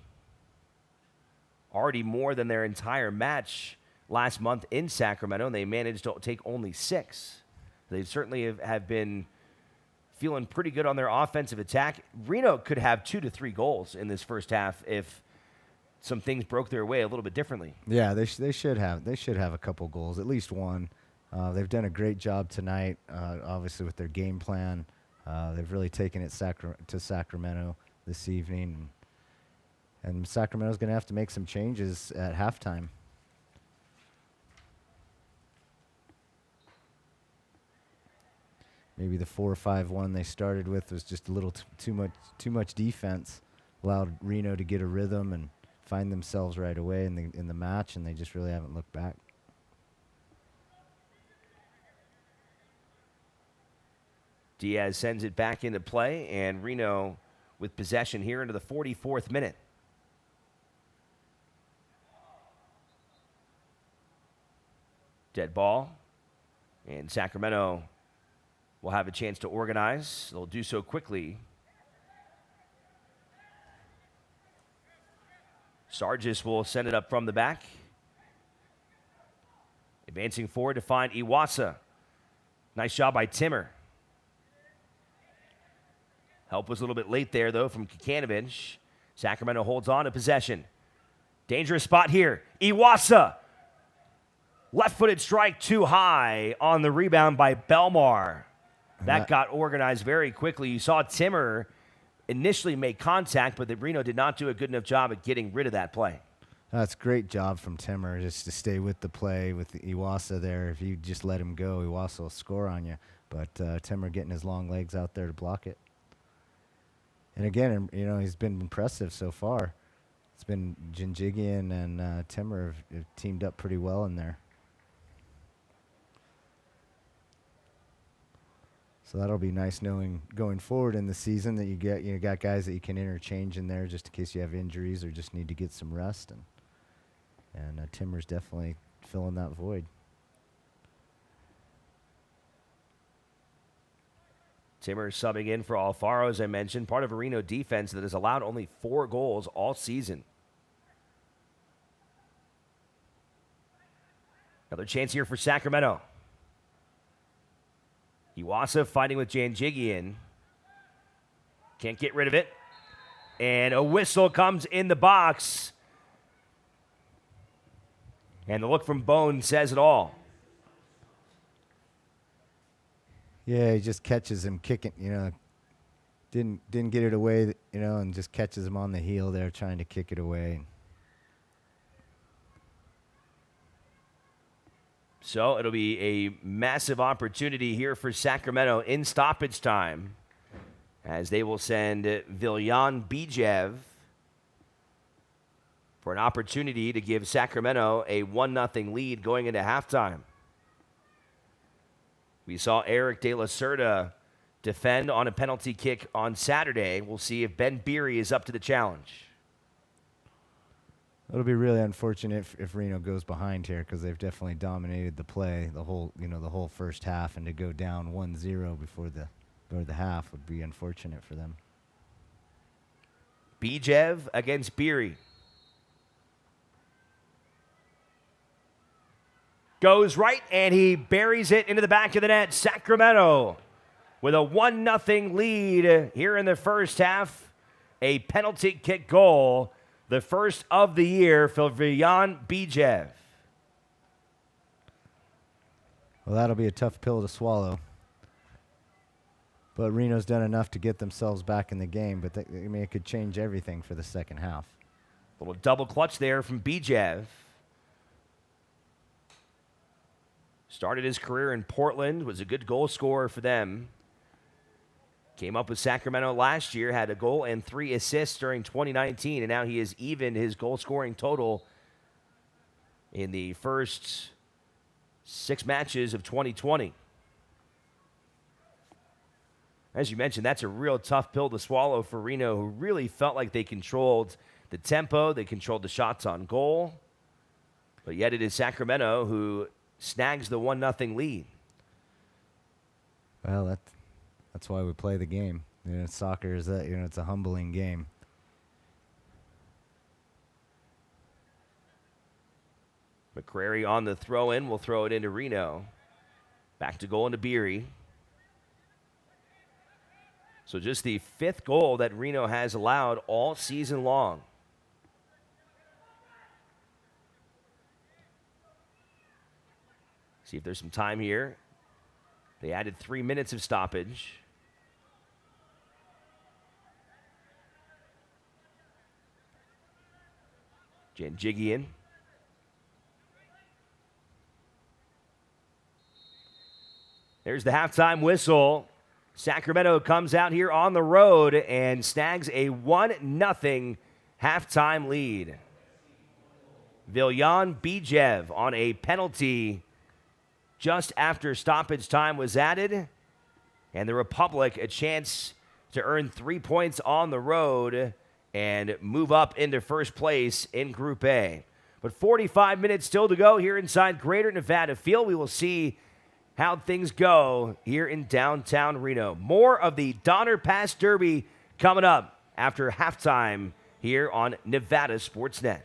Already more than their entire match last month in Sacramento, and they managed to take only 6. They certainly have been feeling pretty good on their offensive attack. Reno could have 2 to 3 goals in this first half if some things broke their way a little bit differently. Yeah, they should have a couple goals, at least one. They've done a great job tonight, obviously with their game plan. They've really taken it to Sacramento this evening, and Sacramento's going to have to make some changes at halftime. Maybe the 4-5-1 they started with was just a little too much defense. Allowed Reno to get a rhythm and find themselves right away in the match, and they just really haven't looked back. Diaz sends it back into play, and Reno with possession here into the 44th minute. Dead ball, and Sacramento will have a chance to organize. They'll do so quickly. Sargis will send it up from the back. Advancing forward to find Iwasa. Nice job by Timmer. Help was a little bit late there, though, from Kikanovich. Sacramento holds on to possession. Dangerous spot here. Iwasa Left-footed strike too high on the rebound by Belmar. That got organized very quickly. You saw Timmer initially make contact, but the Reno did not do a good enough job at getting rid of that play. That's a great job from Timmer just to stay with the play with the Iwasa there. If you just let him go, Iwasa will score on you. But Timmer getting his long legs out there to block it. And again, he's been impressive so far. It's been Jinjigian and Timmer have teamed up pretty well in there. So that'll be nice knowing going forward in the season that you got guys that you can interchange in there just in case you have injuries or just need to get some rest. And Timmer's definitely filling that void. Timmer subbing in for Alfaro, as I mentioned, part of a Reno defense that has allowed only 4 goals all season. Another chance here for Sacramento. Iwasa fighting with Janjigian. Can't get rid of it. And a whistle comes in the box. And the look from Bone says it all. Yeah, he just catches him kicking, didn't get it away, and just catches him on the heel there trying to kick it away. So it'll be a massive opportunity here for Sacramento in stoppage time as they will send Viljan Bijev for an opportunity to give Sacramento a 1-0 lead going into halftime. We saw Eric De La Cerda defend on a penalty kick on Saturday. We'll see if Ben Beery is up to the challenge. It'll be really unfortunate if Reno goes behind here because they've definitely dominated the play the whole first half, and to go down 1-0 before the half would be unfortunate for them. Bijev against Beery. Goes right, and he buries it into the back of the net. Sacramento with a 1-0 lead here in the first half. A penalty kick goal, the first of the year for Viljan Bijev. Well, that'll be a tough pill to swallow. But Reno's done enough to get themselves back in the game, but it could change everything for the second half. Little double clutch there from Bijev. Started his career in Portland, was a good goal scorer for them. Came up with Sacramento last year, had a goal and 3 assists during 2019, and now he has evened his goal-scoring total in the first 6 matches of 2020. As you mentioned, that's a real tough pill to swallow for Reno, who really felt like they controlled the tempo, they controlled the shots on goal, but yet it is Sacramento who snags the 1-0 lead. Well, that's why we play the game. Soccer is that it's a humbling game. McCrary on the throw-in will throw it into Reno. Back to goal into Beery. So just the 5th goal that Reno has allowed all season long. See if there's some time here. They added 3 minutes of stoppage. Janjigian. There's the halftime whistle. Sacramento comes out here on the road and snags a 1-0 halftime lead. Viljan Bijev on a penalty just after stoppage time was added, and the Republic a chance to earn 3 points on the road and move up into first place in Group A. But 45 minutes still to go here inside Greater Nevada Field. We will see how things go here in downtown Reno. More of the Donner Pass Derby coming up after halftime here on Nevada Sportsnet.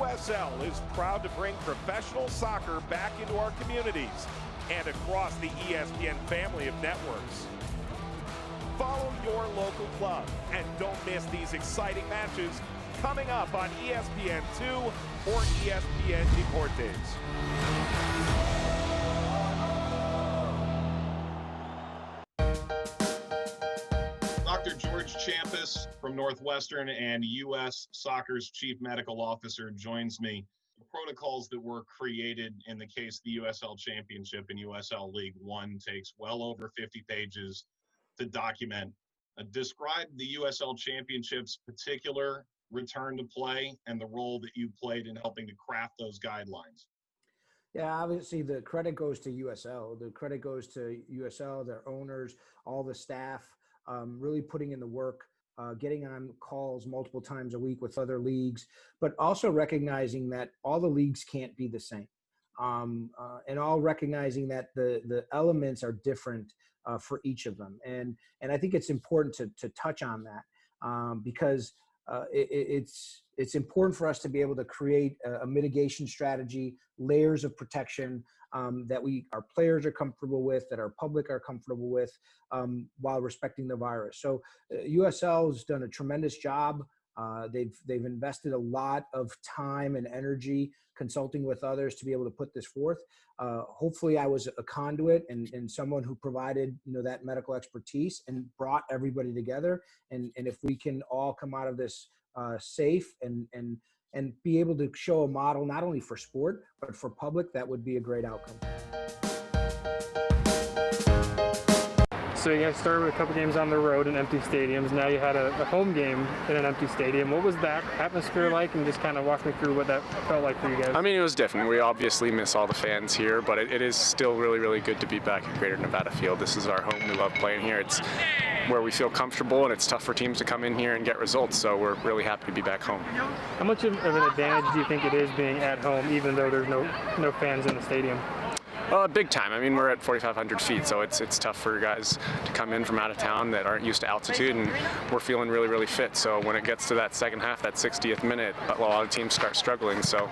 USL is proud to bring professional soccer back into our communities and across the ESPN family of networks. Follow your local club and don't miss these exciting matches coming up on ESPN2 or ESPN Deportes. Dr. George Champus from Northwestern and U.S. Soccer's Chief Medical Officer joins me. The protocols that were created in the case of the USL Championship and USL League One takes well over 50 pages to document. Describe the USL Championship's particular return to play and the role that you played in helping to craft those guidelines. Yeah, obviously the credit goes to USL. The credit goes to USL, their owners, all the staff, really putting in the work, getting on calls multiple times a week with other leagues, but also recognizing that all the leagues can't be the same. And all recognizing that the elements are different for each of them. And I think it's important to touch on that because it's important for us to be able to create a mitigation strategy, layers of protection that our players are comfortable with, that our public are comfortable with, while respecting the virus. So USL has done a tremendous job. They've invested a lot of time and energy consulting with others to be able to put this forth. Hopefully I was a conduit and someone who provided, that medical expertise and brought everybody together. And if we can all come out of this safe and be able to show a model, not only for sport, but for public, that would be a great outcome. So you guys started with a couple games on the road in empty stadiums. Now you had a home game in an empty stadium. What was that atmosphere like? And just kind of walk me through what that felt like for you guys. I mean, it was different. We obviously miss all the fans here, but it is still really, really good to be back at Greater Nevada Field. This is our home. We love playing here. It's where we feel comfortable, and it's tough for teams to come in here and get results, so we're really happy to be back home. How much of an advantage do you think it is being at home, even though there's no fans in the stadium? Big time. I mean, we're at 4,500 feet, so it's tough for guys to come in from out of town that aren't used to altitude, and we're feeling really, really fit. So when it gets to that second half, that 60th minute, a lot of teams start struggling. So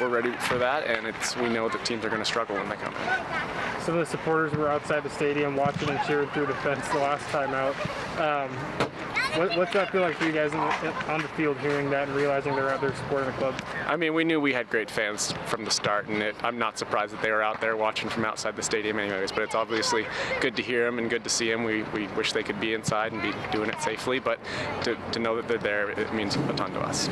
we're ready for that, and we know that teams are going to struggle when they come in. Some of the supporters were outside the stadium watching and cheering through the fence the last time out. What's that feel like for you guys on the field, hearing that and realizing they're out there supporting the club? I mean, we knew we had great fans from the start, and I'm not surprised that they were out there watching from outside the stadium anyways, but it's obviously good to hear them and good to see them. We wish they could be inside and be doing it safely, but to know that they're there, it means a ton to us.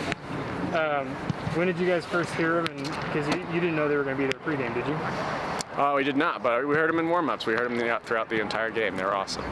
When did you guys first hear them? Because you didn't know they were going to be there pregame, did you? We did not, but we heard them in warm-ups. We heard them throughout the entire game. They were awesome.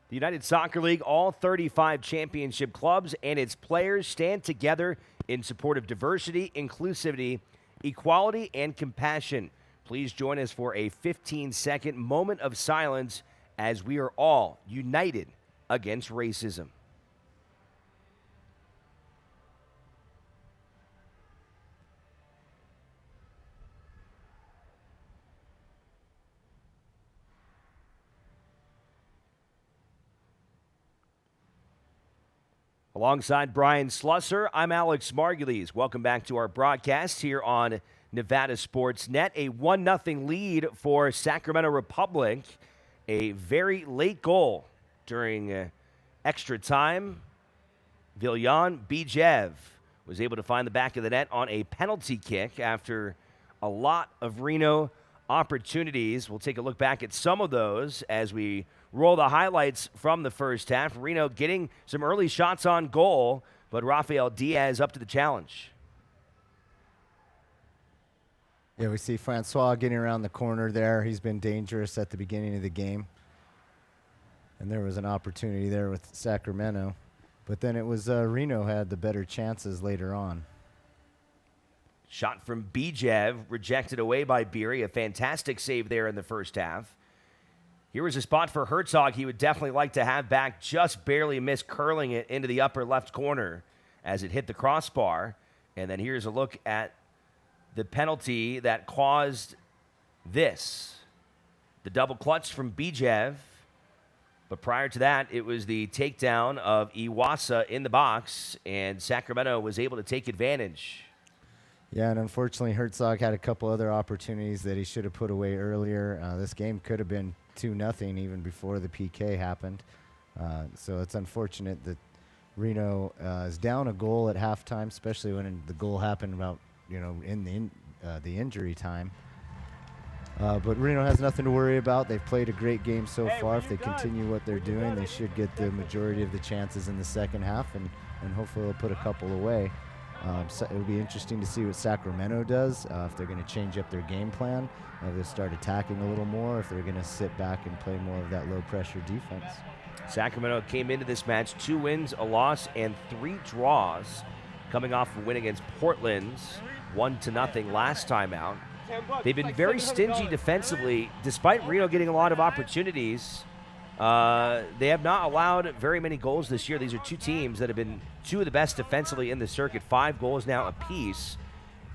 The United Soccer League, all 35 championship clubs and its players stand together in support of diversity, inclusivity, equality, and compassion. Please join us for a 15-second moment of silence as we are all united against racism. Alongside Brian Slusser, I'm Alex Margulies. Welcome back to our broadcast here on Nevada Sports Net. A 1-0 lead for Sacramento Republic. A very late goal during extra time. Viljan Bijev was able to find the back of the net on a penalty kick after a lot of Reno opportunities. We'll take a look back at some of those as we roll the highlights from the first half. Reno getting some early shots on goal, but Rafael Diaz up to the challenge. Yeah, we see Francois getting around the corner there. He's been dangerous at the beginning of the game. And there was an opportunity there with Sacramento. But then it was Reno had the better chances later on. Shot from Bijev, rejected away by Beery. A fantastic save there in the first half. Here was a spot for Herzog he would definitely like to have back. Just barely missed curling it into the upper left corner as it hit the crossbar. And then here's a look at the penalty that caused this. The double clutch from Bijev. But prior to that, it was the takedown of Iwasa in the box, and Sacramento was able to take advantage. Yeah, and unfortunately, Herzog had a couple other opportunities that he should have put away earlier. This game could have been 2-0 even before the PK happened. So it's unfortunate that Reno is down a goal at halftime, especially when the goal happened about, in the injury time. But Reno has nothing to worry about. They've played a great game so far. If they continue what they're doing, they should get the majority of the chances in the second half, and hopefully they'll put a couple away. So it'll be interesting to see what Sacramento does, if they're going to change up their game plan, if they start attacking a little more, if they're going to sit back and play more of that low-pressure defense. Sacramento came into this match 2 wins, a loss, and 3 draws, coming off a win against Portland's 1-0 last time out. They've been very stingy defensively, despite Reno getting a lot of opportunities. They have not allowed very many goals this year. These are two teams that have been two of the best defensively in the circuit, 5 goals now apiece.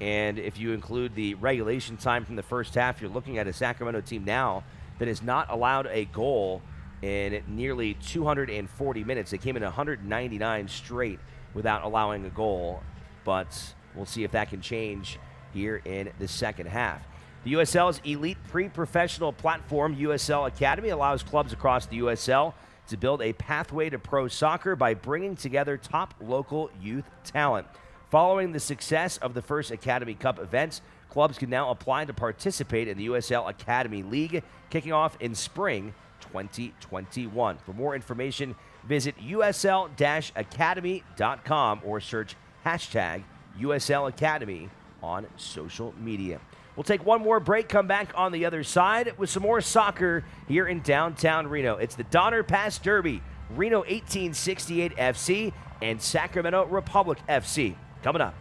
And if you include the regulation time from the first half, you're looking at a Sacramento team now that has not allowed a goal in nearly 240 minutes. They came in 199 straight without allowing a goal, but we'll see if that can change here in the second half. The USL's elite pre-professional platform, USL Academy, allows clubs across the USL to build a pathway to pro soccer by bringing together top local youth talent. Following the success of the first Academy Cup events, clubs can now apply to participate in the USL Academy League, kicking off in spring 2021. For more information, visit usl-academy.com or search hashtag USL Academy on social media. We'll take one more break, come back on the other side with some more soccer here in downtown Reno. It's the Donner Pass Derby, Reno 1868 FC and Sacramento Republic FC. Coming up.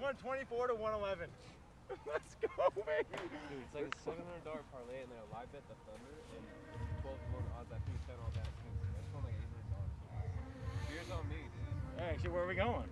124 to 111. Let's go, baby. Dude, it's like a $700 parlay, and they're live bet the Thunder, and 12 to 1 odds. I think 10 on that too. So that's only like $800. Cheers on me, dude. Hey, actually, where are we going?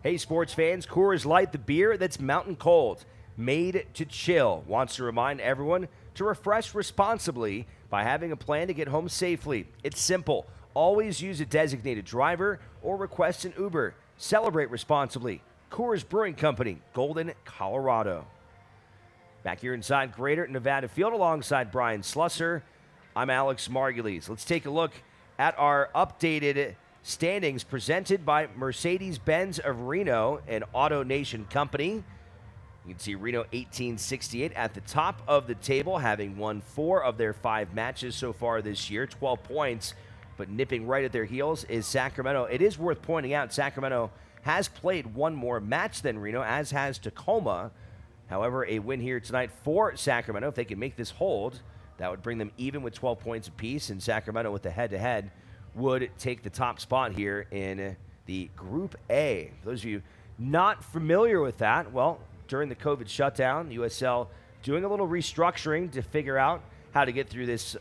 Hey, sports fans, Coors Light, the beer that's mountain cold, made to chill, wants to remind everyone to refresh responsibly by having a plan to get home safely. It's simple. Always use a designated driver or request an Uber. Celebrate responsibly. Coors Brewing Company, Golden, Colorado. Back here inside Greater Nevada Field alongside Brian Slusser, I'm Alex Margulies. Let's take a look at our updated standings presented by Mercedes-Benz of Reno, an Auto Nation company. You can see Reno 1868 at the top of the table, having won 4 of their 5 matches so far this year, 12 points, but nipping right at their heels is Sacramento. It is worth pointing out Sacramento has played one more match than Reno, as has Tacoma. However, a win here tonight for Sacramento, if they can make this hold, that would bring them even with 12 points apiece, and Sacramento with the head-to-head would take the top spot here in the Group A. For those of you not familiar with that, well, during the COVID shutdown, USL doing a little restructuring to figure out how to get through this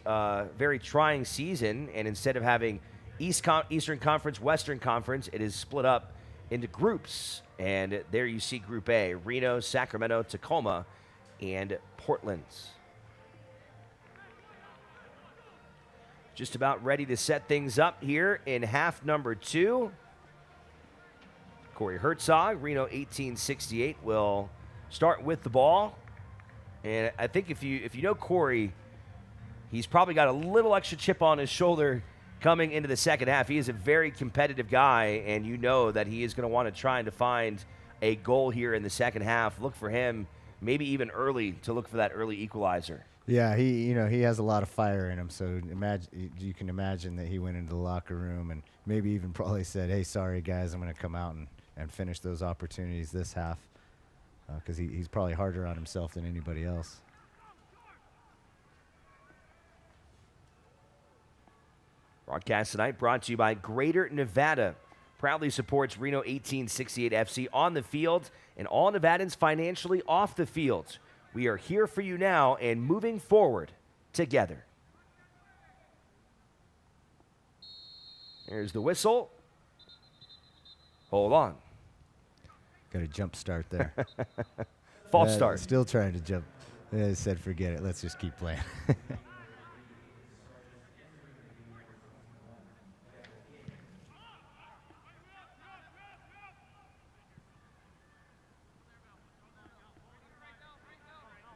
very trying season. And instead of having Eastern Conference, Western Conference, it is split up into groups. And there you see Group A, Reno, Sacramento, Tacoma, and Portland. Just about ready to set things up here in half number 2. Corey Herzog, Reno 1868, will start with the ball. And I think if you know Corey, he's probably got a little extra chip on his shoulder coming into the second half. He is a very competitive guy, and you know that he is going to want to try and find a goal here in the second half. Look for him, maybe even early, to look for that early equalizer. Yeah, he has a lot of fire in him. So you can imagine that he went into the locker room and maybe even probably said, "Hey, sorry guys, I'm going to come out and finish those opportunities this half," because he's probably harder on himself than anybody else. Broadcast tonight brought to you by Greater Nevada. Proudly supports Reno 1868 FC on the field and all Nevadans financially off the field. We are here for you now and moving forward together. There's the whistle. Hold on. Got a jump start there. False start. Still trying to jump. I said, forget it. Let's just keep playing.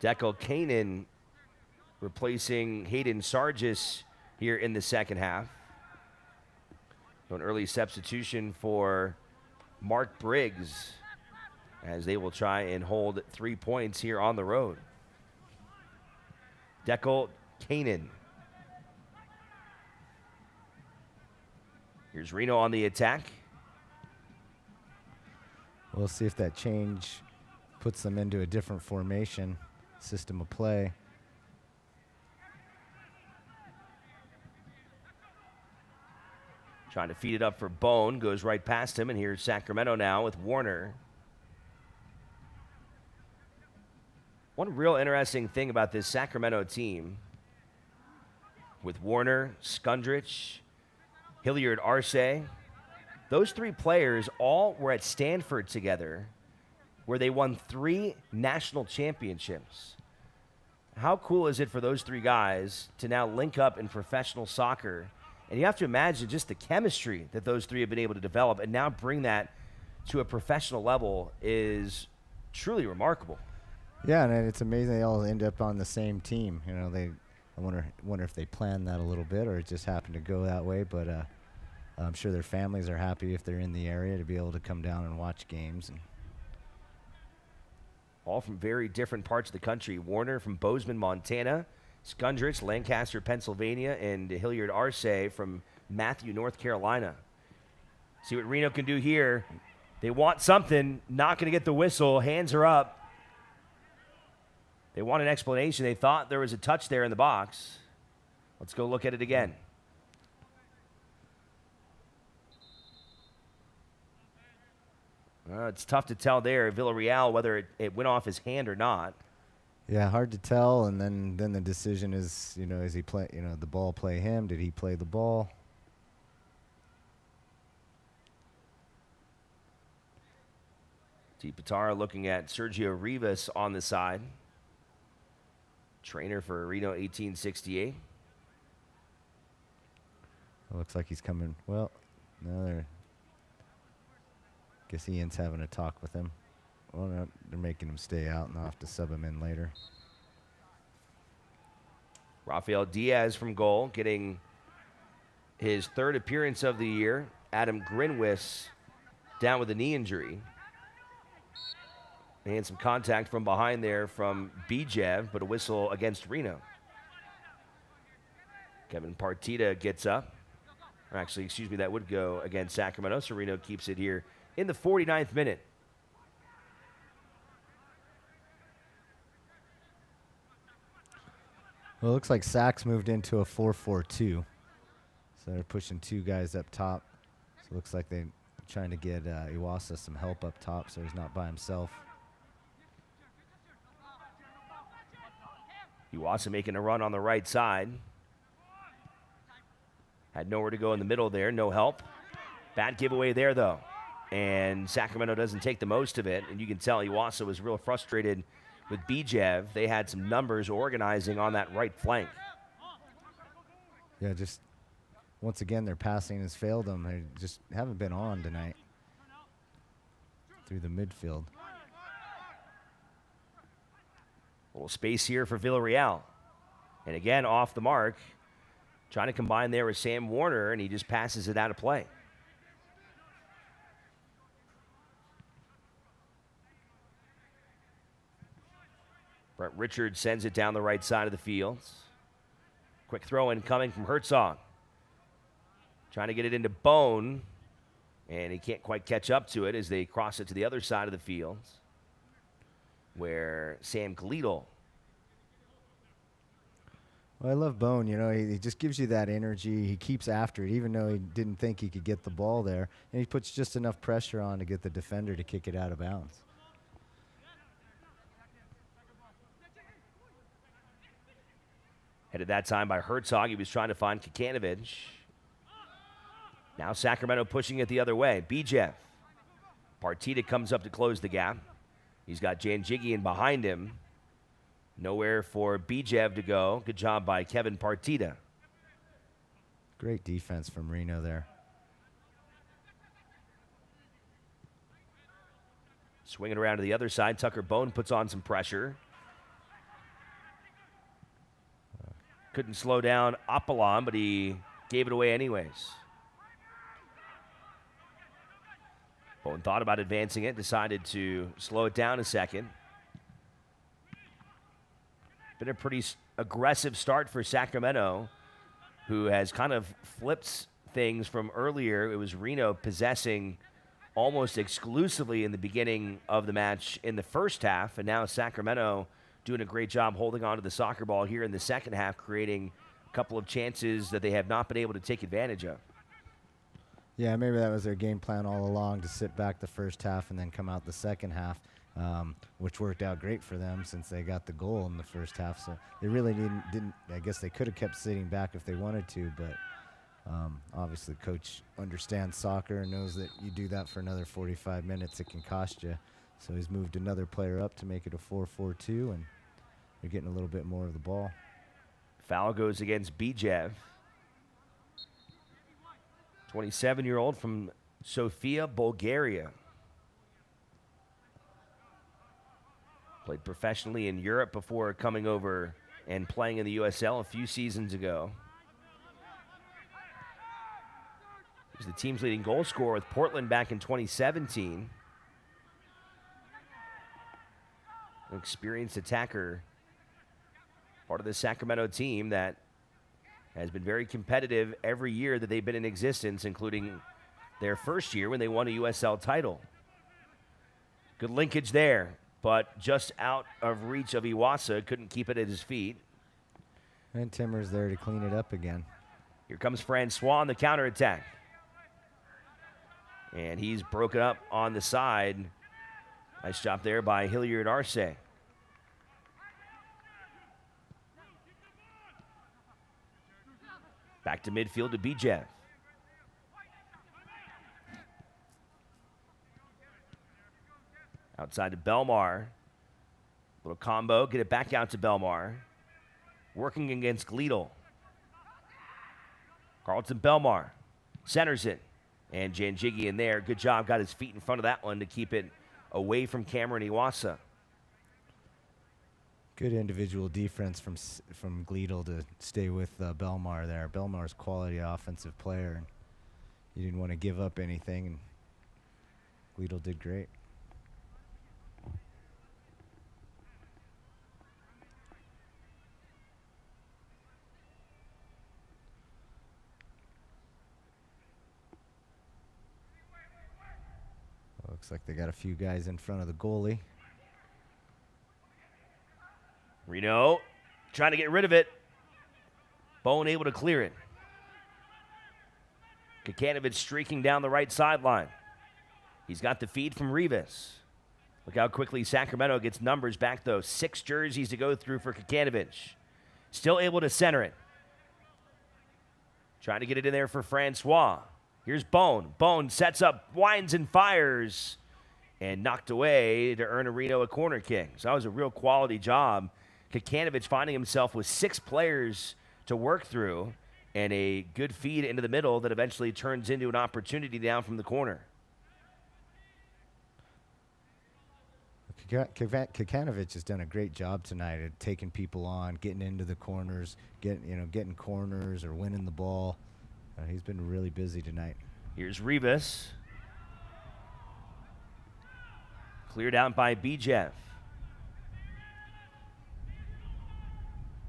Deckel Kanan replacing Hayden Sargis here in the second half. So an early substitution for Mark Briggs as they will try and hold 3 points here on the road. Deckel Kanan. Here's Reno on the attack. We'll see if that change puts them into a different formation, system of play. Trying to feed it up for Bone, goes right past him, and here's Sacramento now with Warner. One real interesting thing about this Sacramento team, with Warner, Skundrich, Hilliard Arce, those 3 players all were at Stanford together, where they won 3 national championships. How cool is it for those 3 guys to now link up in professional soccer? And you have to imagine just the chemistry that those 3 have been able to develop and now bring that to a professional level is truly remarkable. Yeah, and it's amazing they all end up on the same team. You know, I wonder if they planned that a little bit or it just happened to go that way. But I'm sure their families are happy if they're in the area to be able to come down and watch games. And all from very different parts of the country. Warner from Bozeman, Montana. Skundrich, Lancaster, Pennsylvania, and Hilliard Arce from Matthew, North Carolina. See what Reno can do here. They want something. Not going to get the whistle. Hands are up. They want an explanation. They thought there was a touch there in the box. Let's go look at it again. It's tough to tell there, Villarreal, whether it went off his hand or not. Yeah, hard to tell. And then the decision is, is he play, the ball play him? Did he play the ball? T. Patara looking at Sergio Rivas on the side. Trainer for Reno 1868. It looks like he's coming. Well, no, guess Ian's having a talk with him. Well, no, they're making him stay out, and they'll have to sub him in later. Rafael Diaz from goal, getting his third appearance of the year. Adam Grinwis down with a knee injury. And some contact from behind there from Bijev, but a whistle against Reno. Kevin Partita gets up. Or actually, excuse me, that would go against Sacramento. So Reno keeps it here in the 49th minute. Well, it looks like Sacks moved into a 4-4-2. So they're pushing two guys up top. So it looks like they're trying to get Iwasa some help up top so he's not by himself. Iwasa making a run on the right side. Had nowhere to go in the middle there, no help. Bad giveaway there, though. And Sacramento doesn't take the most of it. And you can tell Iwasa was real frustrated with Bijev. They had some numbers organizing on that right flank. Yeah, just once again, their passing has failed them. They just haven't been on tonight through the midfield. A little space here for Villarreal. And again, off the mark. Trying to combine there with Sam Warner, and he just passes it out of play. Brett Richards sends it down the right side of the field. Quick throw in coming from Herzog. Trying to get it into Bone, and he can't quite catch up to it as they cross it to the other side of the field, where Sam Gleedle. Well, I love Bone. He just gives you that energy. He keeps after it, even though he didn't think he could get the ball there. And he puts just enough pressure on to get the defender to kick it out of bounds. Headed that time by Herzog. He was trying to find Kikanovic. Now Sacramento pushing it the other way. Bijev. Partita comes up to close the gap. He's got Janjigian behind him. Nowhere for Bijev to go. Good job by Kevin Partita. Great defense from Reno there. Swinging around to the other side. Tucker Bone puts on some pressure. Couldn't slow down Apollon, but he gave it away anyways. Bone thought about advancing it, decided to slow it down a second. Been a pretty aggressive start for Sacramento, who has kind of flipped things from earlier. It was Reno possessing almost exclusively in the beginning of the match in the first half, and now Sacramento doing a great job holding on to the soccer ball here in the second half, creating a couple of chances that they have not been able to take advantage of. Yeah, maybe that was their game plan all along, to sit back the first half and then come out the second half. Which worked out great for them since they got the goal in the first half. So they really didn't. I guess they could have kept sitting back if they wanted to, but obviously coach understands soccer and knows that you do that for another 45 minutes, it can cost you. So he's moved another player up to make it a 4-4-2, and they're getting a little bit more of the ball. Foul goes against Bijev. 27-year-old from Sofia, Bulgaria. Played professionally in Europe before coming over and playing in the USL a few seasons ago. He was the team's leading goal scorer with Portland back in 2017. An experienced attacker, part of the Sacramento team that has been very competitive every year that they've been in existence, including their first year when they won a USL title. Good linkage there. but just out of reach of Iwasa. Couldn't keep it at his feet. And Timmer's there to clean it up again. Here comes Francois on the counterattack. And he's broken up on the side. Nice job there by Hilliard Arce. Back to midfield to Bijev. Outside to Belmar. Little combo, get it back out to Belmar. Working against Gleedle. Carlton Belmar centers it. And Janjigi in there. Good job, got his feet in front of that one to keep it away from Cameron Iwasa. Good individual defense from Gleedle to stay with Belmar there. Belmar's quality offensive player, and he didn't want to give up anything, and Gleedle did great. Looks like they got a few guys in front of the goalie. Reno trying to get rid of it. Bone able to clear it. Kikanovic streaking down the right sideline. He's got the feed from Rivas. Look how quickly Sacramento gets numbers back, though. 6 jerseys to go through for Kikanovic. Still able to center it. Trying to get it in there for Francois. Here's Bone. Bone sets up, winds and fires, and knocked away to earn Reno a corner kick. So that was a real quality job. Kikanovic finding himself with 6 players to work through and a good feed into the middle that eventually turns into an opportunity down from the corner. Kikanovic has done a great job tonight at taking people on, getting into the corners, getting corners or winning the ball. He's been really busy tonight. Here's Rivas. Cleared out by Bijev.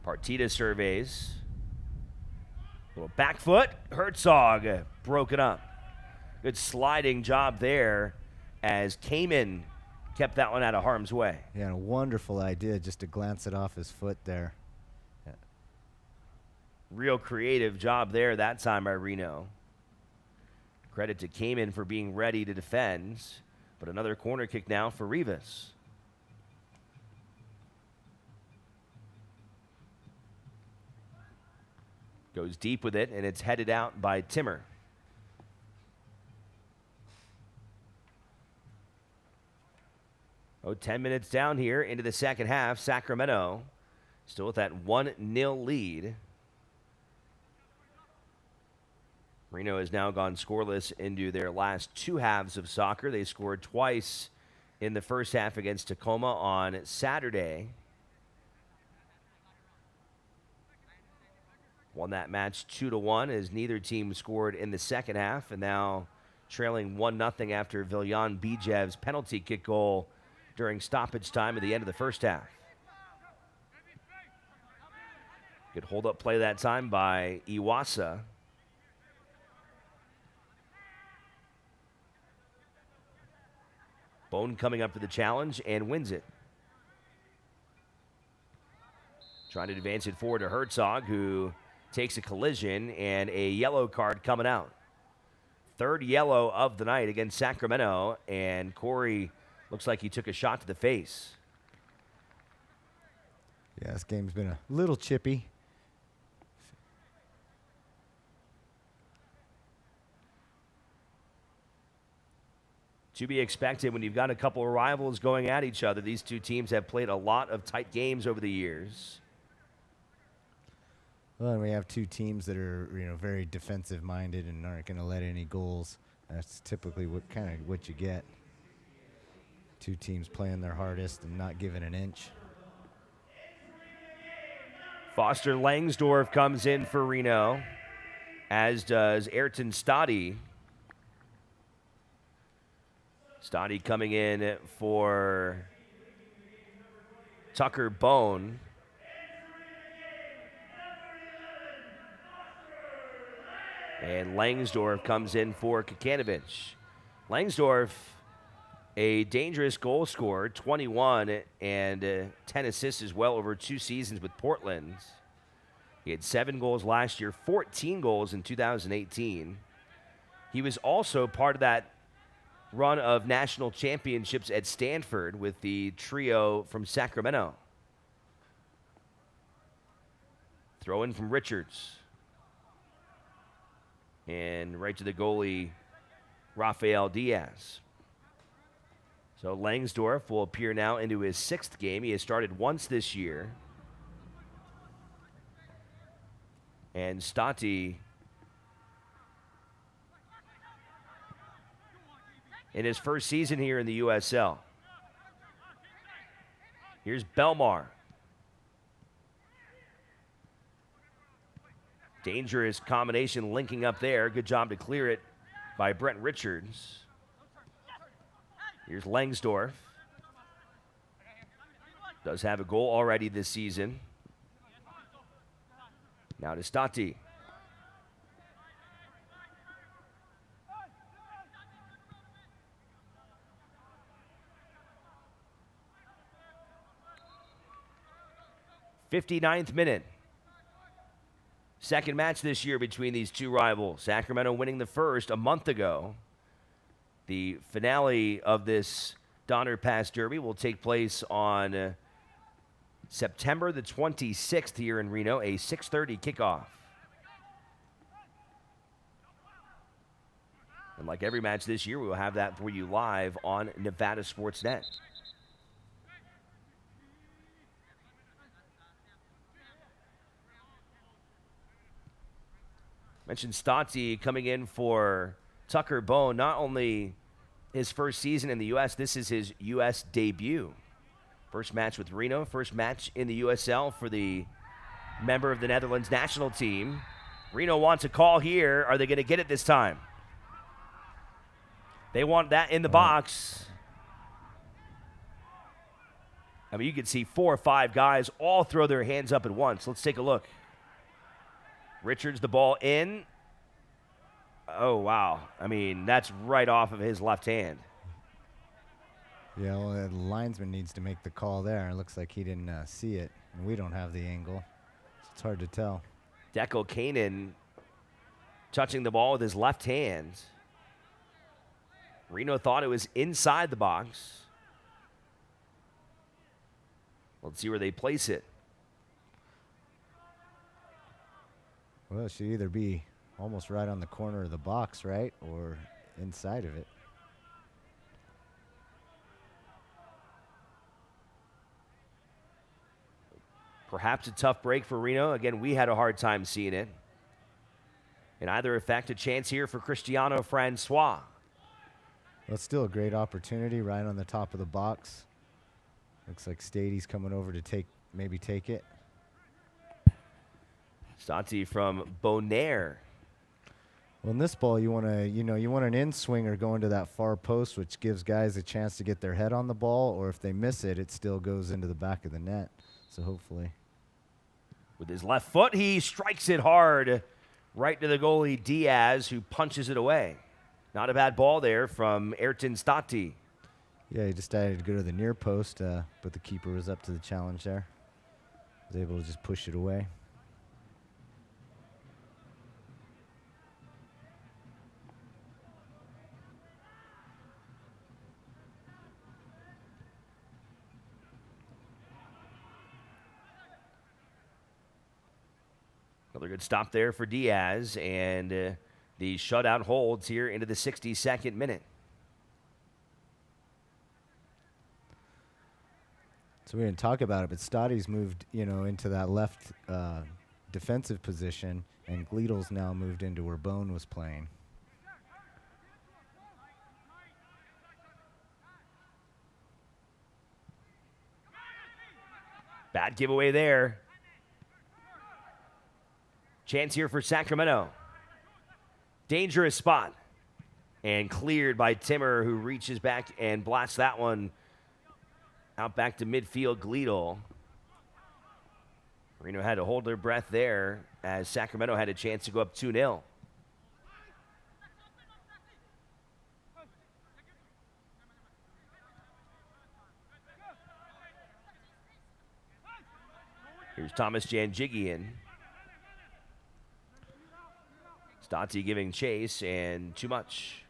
Partita surveys. Little back foot. Herzog broken up. Good sliding job there as Kamen kept that one out of harm's way. Yeah, and a wonderful idea just to glance it off his foot there. Yeah. Real creative job there that time by Reno. Credit to Kamen for being ready to defend. But another corner kick now for Rivas. Goes deep with it, and it's headed out by Timmer. Oh, 10 minutes down here into the second half. Sacramento still with that 1-0 lead. Reno has now gone scoreless into their last 2 halves of soccer. They scored twice in the first half against Tacoma on Saturday. Won that match 2-1 as neither team scored in the second half, and now trailing 1-0 after Viljan Bijev's penalty kick goal during stoppage time at the end of the first half. Good hold-up play that time by Iwasa. Bone coming up for the challenge and wins it. Trying to advance it forward to Herzog, who takes a collision and a yellow card coming out. 3rd yellow of the night against Sacramento, and Corey looks like he took a shot to the face. Yeah, this game's been a little chippy. To be expected when you've got a couple of rivals going at each other. These two teams have played a lot of tight games over the years. Well, and we have 2 teams that are, very defensive-minded and aren't going to let any goals. That's typically what you get. 2 teams playing their hardest and not giving an inch. Foster Langsdorff comes in for Reno, as does Ayrton Stoddy. Stoddy coming in for Tucker Bone. And Langsdorff comes in for Kikanovic. Langsdorff A dangerous goal scorer, 21 and 10 assists as well over 2 seasons with Portland. He had 7 goals last year, 14 goals in 2018. He was also part of that run of national championships at Stanford with the trio from Sacramento. Throw in from Richards. And right to the goalie, Rafael Diaz. So Langsdorff will appear now into his 6th game. He has started once this year. And Stati in his first season here in the USL. Here's Belmar. Dangerous combination linking up there. Good job to clear it by Brent Richards. Here's Langsdorff. Does have a goal already this season. Now to Stati. '59th minute. Second match this year between these two rivals. Sacramento winning the first a month ago. The finale of this Donner Pass Derby will take place on September the 26th here in Reno, a 6:30 kickoff. And like every match this year, we will have that for you live on Nevada Sports Net. Mentioned Stati coming in for Tucker Bone. Not only his first season in the U.S., this is his U.S. debut. First match with Reno, first match in the USL for the member of the Netherlands national team. Reno wants a call here. Are they going to get it this time? They want that in the box. I mean, you can see 4 or 5 guys all throw their hands up at once. Let's take a look. Richards, the ball in. Oh, wow. I mean, that's right off of his left hand. Yeah, well, the linesman needs to make the call there. It looks like he didn't see it, and we don't have the angle. So it's hard to tell. Deco Kanan touching the ball with his left hand. Reno thought it was inside the box. Let's see where they place it. Well, it should either be almost right on the corner of the box, right, or inside of it. Perhaps a tough break for Reno. Again, we had a hard time seeing it. In either effect, a chance here for Cristiano Francois. Well, it's still a great opportunity right on the top of the box. Looks like Stady's coming over to maybe take it. Stati from Bonaire. Well, in this ball, you want an in swinger going to that far post, which gives guys a chance to get their head on the ball, or if they miss it, it still goes into the back of the net. So hopefully. With his left foot, he strikes it hard right to the goalie Diaz, who punches it away. Not a bad ball there from Ayrton Stati. Yeah, he decided to go to the near post, but the keeper was up to the challenge there. Was able to just push it away. Another good stop there for Diaz, and the shutout holds here into the 62nd minute. So we didn't talk about it, but Stati's moved, into that left defensive position, and Gleedle's now moved into where Bone was playing. Bad giveaway there. Chance here for Sacramento. Dangerous spot. And cleared by Timmer, who reaches back and blasts that one out back to midfield. Gleedle. Reno had to hold their breath there as Sacramento had a chance to go up 2-0. Here's Thomas Janjigian. Stotty giving chase, and too much.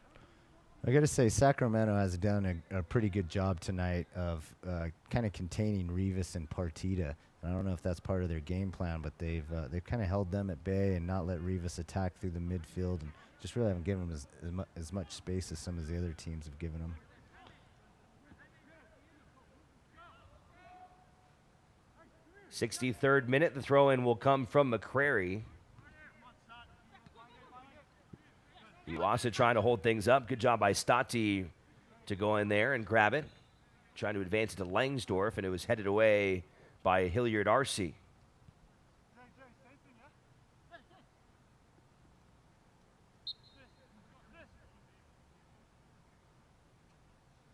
I got to say, Sacramento has done a pretty good job tonight of kind of containing Rivas and Partita. And I don't know if that's part of their game plan, but they've kind of held them at bay and not let Rivas attack through the midfield, and just really haven't given them as much space as some of the other teams have given them. 63rd minute, the throw-in will come from McCrary. Iwasa trying to hold things up. Good job by Stotty to go in there and grab it. Trying to advance it to Langsdorff, and it was headed away by Hilliard Arce.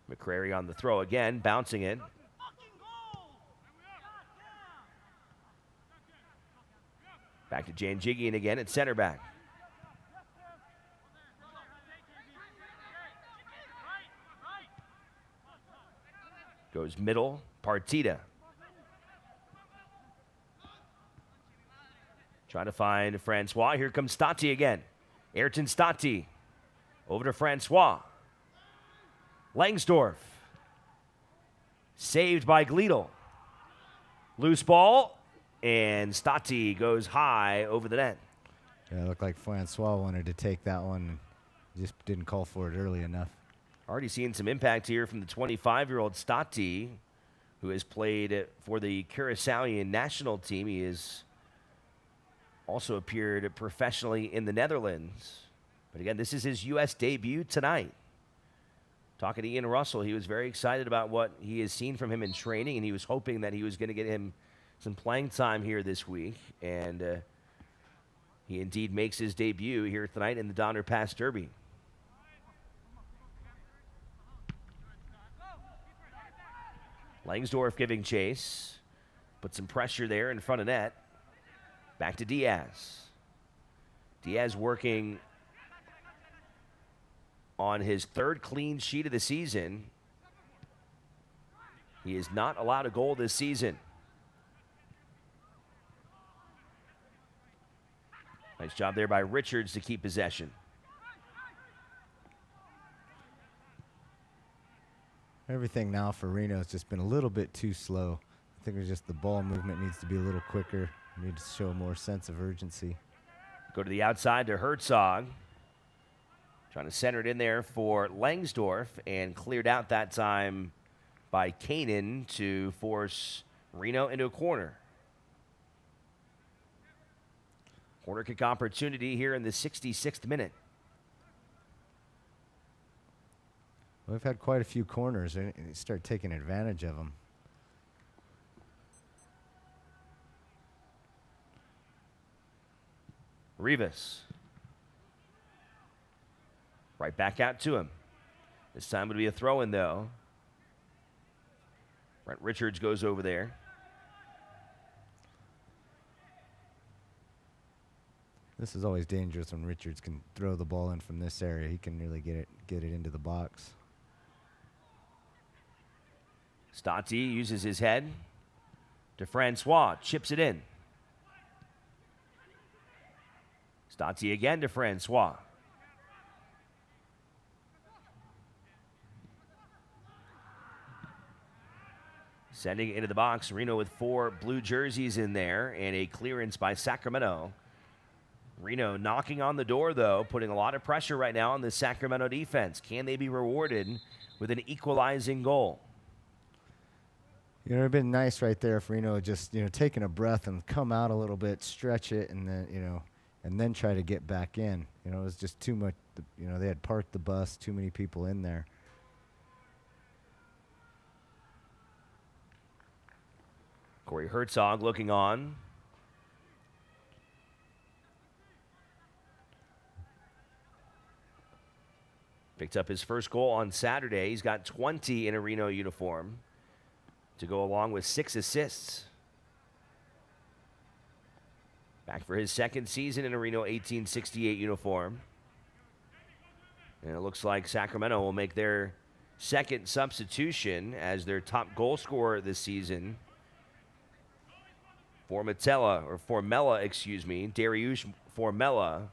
McCrary on the throw again, bouncing it. Back to Janjigian again at center back. Goes middle, Partita. Trying to find Francois. Here comes Stotty again. Ayrton Stotty. Over to Francois. Langsdorff. Saved by Gleadle. Loose ball, and Stotty goes high over the net. Yeah, it looked like Francois wanted to take that one. Just didn't call for it early enough. Already seeing some impact here from the 25-year-old Stotty, who has played for the Curaçaoian national team. He has also appeared professionally in the Netherlands. But again, this is his U.S. debut tonight. Talking to Ian Russell, he was very excited about what he has seen from him in training, and he was hoping that he was going to get him some playing time here this week. And he indeed makes his debut here tonight in the Donner Pass Derby. Langsdorff giving chase. Put some pressure there in front of net. Back to Diaz. Diaz working on his third clean sheet of the season. He has not allowed a goal this season. Nice job there by Richards to keep possession. Everything now for Reno has just been a little bit too slow. I think it's just the ball movement needs to be a little quicker. We need to show more sense of urgency. Go to the outside to Herzog. Trying to center it in there for Langsdorff, and cleared out that time by Kanan to force Reno into a corner. Corner kick opportunity here in the 66th minute. We've had quite a few corners, and start taking advantage of them. Rivas. Right back out to him. This time would be a throw-in, though. Brent Richards goes over there. This is always dangerous when Richards can throw the ball in from this area. He can really get it into the box. Stotty uses his head to Francois, chips it in. Stotty again to Francois. Sending it into the box. Reno with 4 blue jerseys in there, and a clearance by Sacramento. Reno knocking on the door, though, putting a lot of pressure right now on the Sacramento defense. Can they be rewarded with an equalizing goal? You know, it'd been nice right there if Reno had just, taken a breath and come out a little bit, stretch it, and then, and then try to get back in. It was just too much. They had parked the bus, too many people in there. Corey Herzog looking on. Picked up his first goal on Saturday. He's got 20 in a Reno uniform to go along with 6 assists. Back for his second season in a Reno 1868 uniform. And it looks like Sacramento will make their second substitution as their top goal scorer this season. Formella, excuse me, Dariush Formella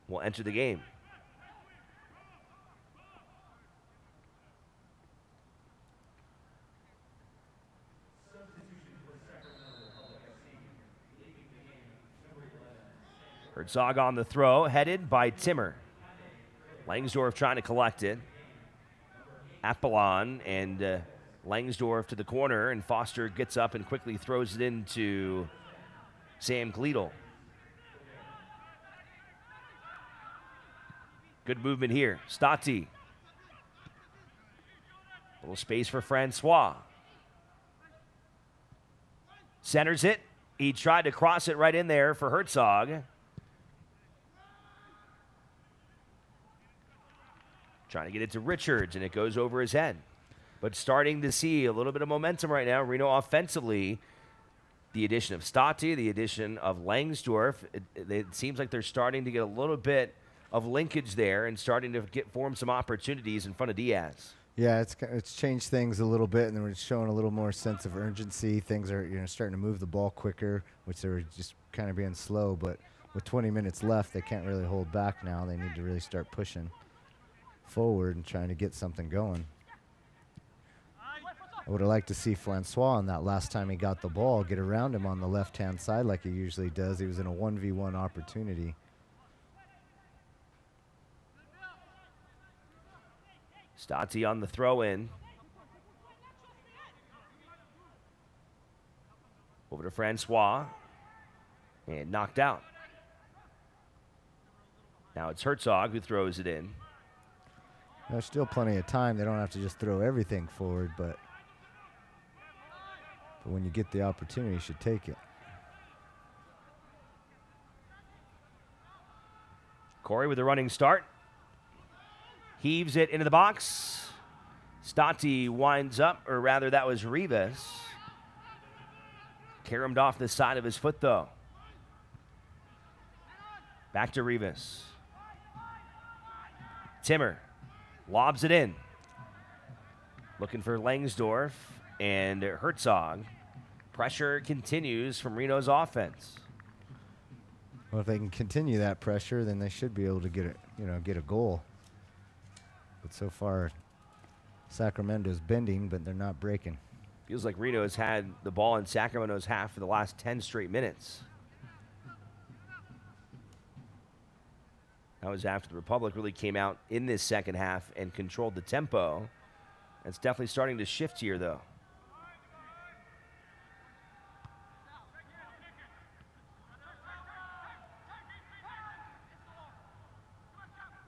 will enter the game. Herzog on the throw, headed by Timmer. Langsdorff trying to collect it. Apollon and Langsdorff to the corner, and Foster gets up and quickly throws it into Sam Gleadle. Good movement here. Stati. Little space for Francois. Centers it. He tried to cross it right in there for Herzog. Trying to get it to Richards, and it goes over his head. But starting to see a little bit of momentum right now. Reno offensively, the addition of Stati, the addition of Langsdorff, it seems like they're starting to get a little bit of linkage there and starting to form some opportunities in front of Diaz. Yeah, it's changed things a little bit, and we're showing a little more sense of urgency. Things are starting to move the ball quicker, which they were just kind of being slow. But with 20 minutes left, they can't really hold back now. They need to really start pushing forward and trying to get something going. I would have liked to see Francois on that last time he got the ball, get around him on the left-hand side like he usually does. He was in a 1v1 opportunity. Stati on the throw-in. Over to Francois. And knocked out. Now it's Herzog who throws it in. There's still plenty of time. They don't have to just throw everything forward, but when you get the opportunity, you should take it. Corey with a running start. Heaves it into the box. Stati winds up, or rather that was Rivas. Caromed off the side of his foot, though. Back to Rivas. Timmer lobs it in. Looking for Langsdorff and Herzog. Pressure continues from Reno's offense. Well, if they can continue that pressure, then they should be able to get a goal. But so far, Sacramento's bending, but they're not breaking. Feels like Reno has had the ball in Sacramento's half for the last 10 straight minutes. That was after the Republic really came out in this second half and controlled the tempo. It's definitely starting to shift here, though.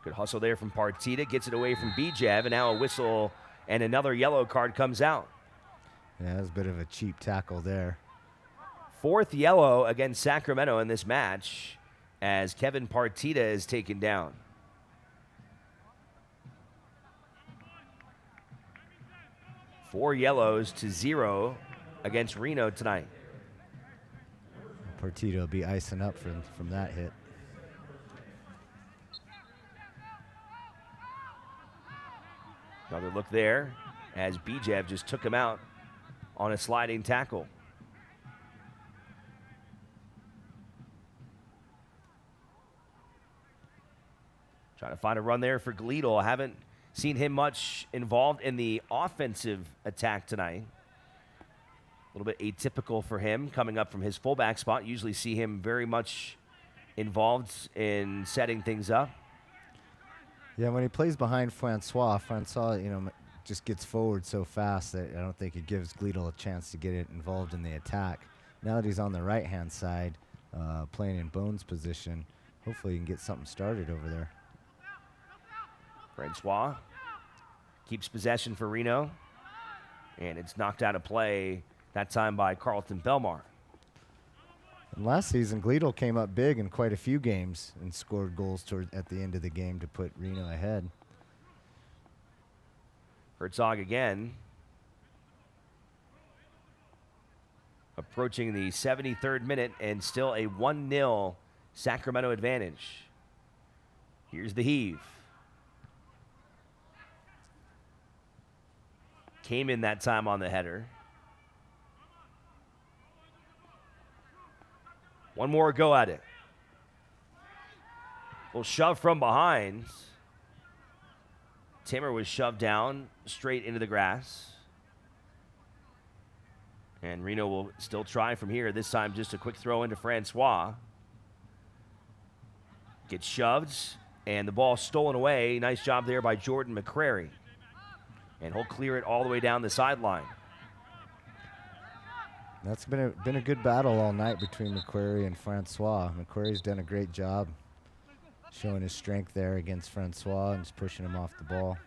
Good hustle there from Partita. Gets it away from Bijev, and now a whistle and another yellow card comes out. Yeah, that was a bit of a cheap tackle there. Fourth yellow against Sacramento in this match as Kevin Partita is taken down. Four yellows to 0 against Reno tonight. Partita will be icing up from that hit. Another look there as Bijev just took him out on a sliding tackle. Trying to find a run there for Gleadle. I haven't seen him much involved in the offensive attack tonight. A little bit atypical for him coming up from his fullback spot. Usually see him very much involved in setting things up. Yeah, when he plays behind Francois, just gets forward so fast that I don't think it gives Gleadle a chance to get it involved in the attack. Now that he's on the right-hand side, playing in Bones' position, hopefully he can get something started over there. Francois keeps possession for Reno, and it's knocked out of play, that time by Carlton Belmar. And last season, Gleadle came up big in quite a few games and scored goals at the end of the game to put Reno ahead. Herzog again. Approaching the 73rd minute and still a 1-0 Sacramento advantage. Here's the heave. Came in that time on the header. One more go at it. Well, shove from behind. Timmer was shoved down straight into the grass. And Reno will still try from here. This time just a quick throw into Francois. Gets shoved, and the ball stolen away. Nice job there by Jordan McCrary. And he'll clear it all the way down the sideline. That's been a good battle all night between McQuarrie and Francois. McQuarrie's done a great job showing his strength there against Francois and just pushing him off the ball.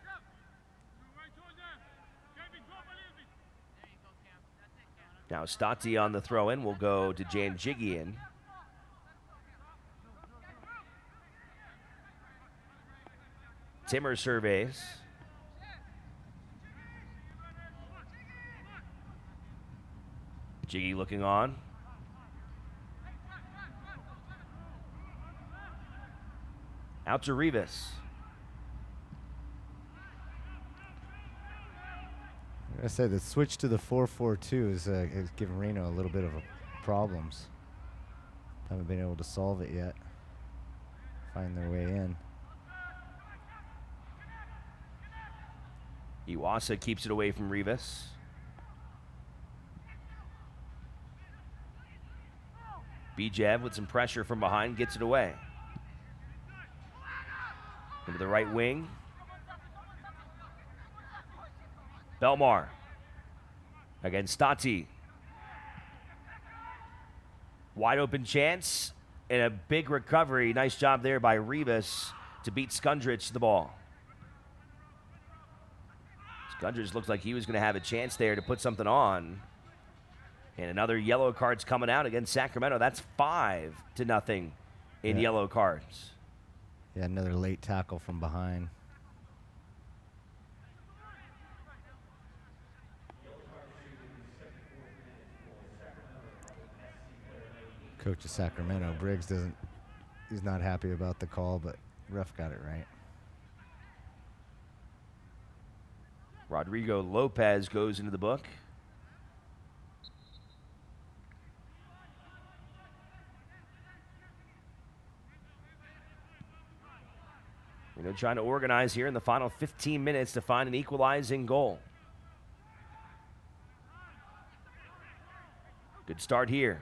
Now Stati on the throw-in will go to Janjigian. Timmer surveys. Jiggy looking on. Out to Rivas. I say the switch to the 4-4-2 is giving Reno a little bit of problems. Haven't been able to solve it yet. Find their way in. Iwasa keeps it away from Rivas. Bijev with some pressure from behind gets it away. Into the right wing. Belmar against Stati. Wide open chance and a big recovery. Nice job there by Rivas to beat Skundrich to the ball. Skundrich looked like he was going to have a chance there to put something on. And another yellow card's coming out against Sacramento. That's 5-0 in yellow cards. Yeah, another late tackle from behind. Coach of Sacramento, Briggs he's not happy about the call, but ref got it right. Rodrigo Lopez goes into the book. Trying to organize here in the final 15 minutes to find an equalizing goal. Good start here.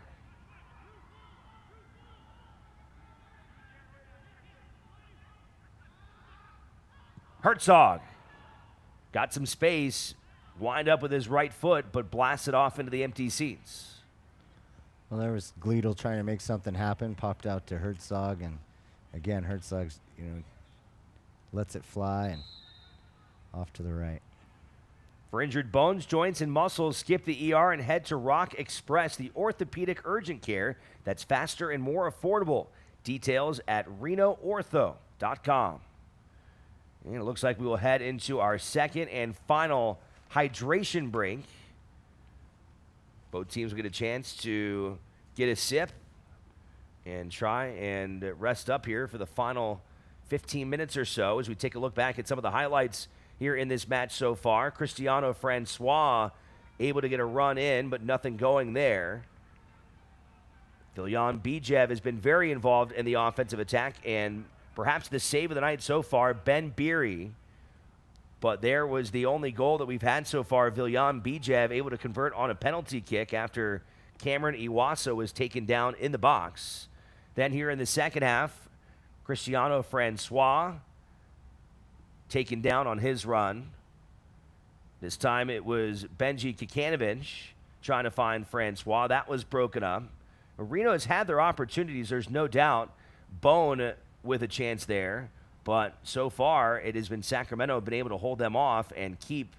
Herzog got some space, wind up with his right foot, but blasted off into the empty seats. Well, there was Gleedle trying to make something happen, popped out to Herzog, and again, Herzog's, lets it fly and off to the right. For injured bones, joints, and muscles, skip the ER and head to Rock Express, the orthopedic urgent care that's faster and more affordable. Details at renoortho.com. And it looks like we will head into our second and final hydration break. Both teams will get a chance to get a sip and try and rest up here for the final 15 minutes or so as we take a look back at some of the highlights here in this match so far. Cristiano Francois able to get a run in, but nothing going there. Viljan Bijev has been very involved in the offensive attack, and perhaps the save of the night so far, Ben Beery. But there was the only goal that we've had so far. Viljan Bijev able to convert on a penalty kick after Cameron Iwasa was taken down in the box. Then here in the second half, Cristiano Francois taken down on his run. This time it was Benji Kikanovich trying to find Francois. That was broken up. Reno has had their opportunities, there's no doubt. Bone with a chance there, but so far it has been Sacramento been able to hold them off and keep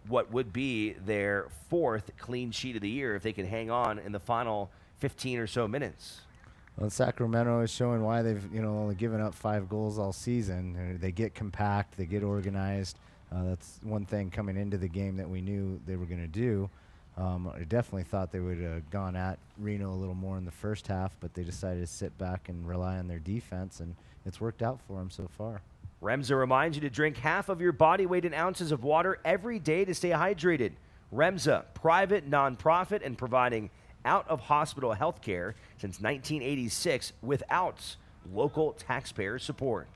what would be their fourth clean sheet of the year if they can hang on in the final 15 or so minutes. Well, Sacramento is showing why they've only given up 5 goals all season. They get compact, they get organized. That's one thing coming into the game that we knew they were going to do. I definitely thought they would have gone at Reno a little more in the first half, but they decided to sit back and rely on their defense, and it's worked out for them so far. Remsa reminds you to drink half of your body weight in ounces of water every day to stay hydrated. Remsa, private, nonprofit, and providing out-of-hospital health care since 1986 without local taxpayer support.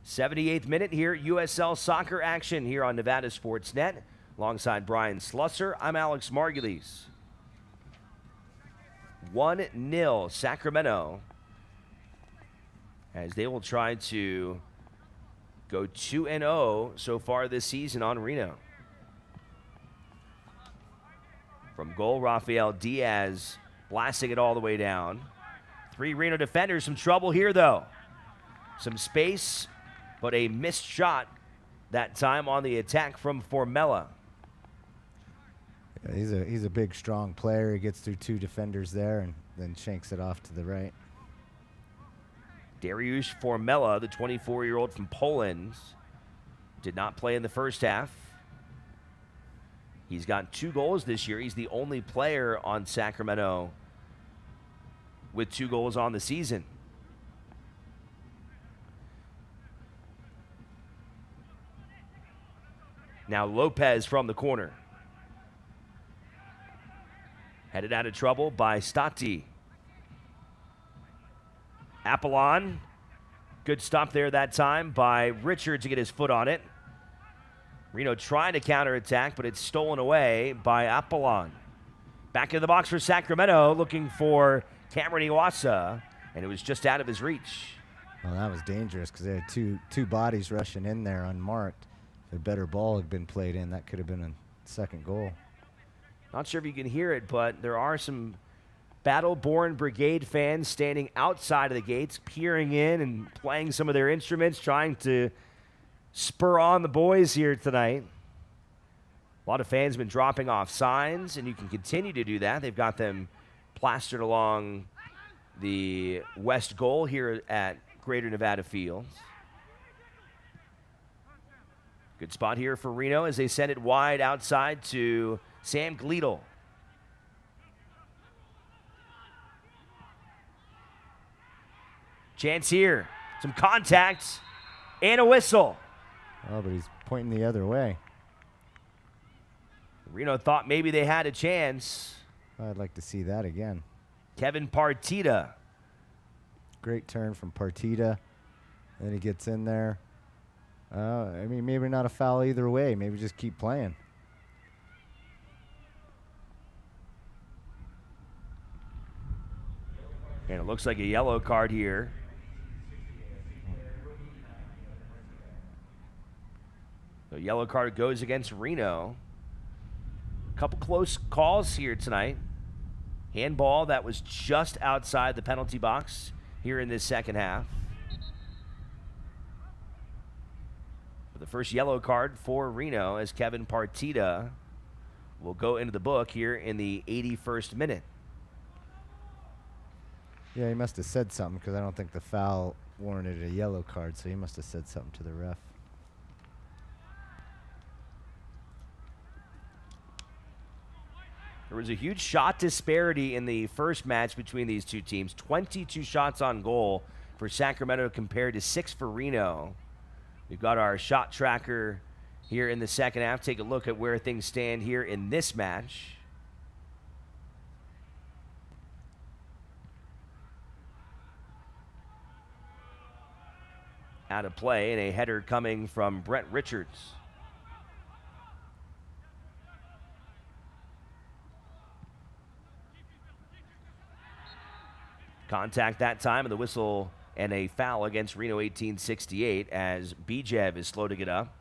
78th minute here, USL soccer action here on Nevada Sports Net. Alongside Brian Slusser, I'm Alex Margulies. 1-0 Sacramento, as they will try to go 2-0 so far this season on Reno. From goal, Rafael Diaz blasting it all the way down. 3 Reno defenders, some trouble here though. Some space, but a missed shot that time on the attack from Formella. Yeah, he's a big, strong player. He gets through 2 defenders there and then shanks it off to the right. Dariusz Formella, the 24-year-old from Poland, did not play in the first half. He's got 2 goals this year. He's the only player on Sacramento with 2 goals on the season. Now Lopez from the corner. Headed out of trouble by Stati. Apollon. Good stop there that time by Richard to get his foot on it. Reno trying to counterattack, but it's stolen away by Apollon. Back in the box for Sacramento, looking for Cameron Iwasa, and it was just out of his reach. Well, that was dangerous because they had two bodies rushing in there unmarked. If a better ball had been played in, that could have been a second goal. Not sure if you can hear it, but there are some Battle-Born Brigade fans standing outside of the gates, peering in and playing some of their instruments, trying to spur on the boys here tonight. A lot of fans have been dropping off signs, and you can continue to do that. They've got them plastered along the west goal here at Greater Nevada Fields. Good spot here for Reno as they send it wide outside to Sam Gleedle. Chance here. Some contact and a whistle. Oh, but he's pointing the other way. Reno thought maybe they had a chance. I'd like to see that again. Kevin Partita. Great turn from Partita. Then he gets in there. I mean, maybe not a foul either way. Maybe just keep playing. And it looks like a yellow card here. The yellow card goes against Reno. A couple close calls here tonight. Handball that was just outside the penalty box here in this second half. The first yellow card for Reno as Kevin Partita will go into the book here in the 81st minute. Yeah, he must have said something because I don't think the foul warranted a yellow card, so he must have said something to the ref. There was a huge shot disparity in the first match between these two teams. 22 shots on goal for Sacramento compared to 6 for Reno. We've got our shot tracker here in the second half. Take a look at where things stand here in this match. Out of play, and a header coming from Brett Richards. Contact that time, and the whistle and a foul against Reno 1868 as Bijev is slow to get up.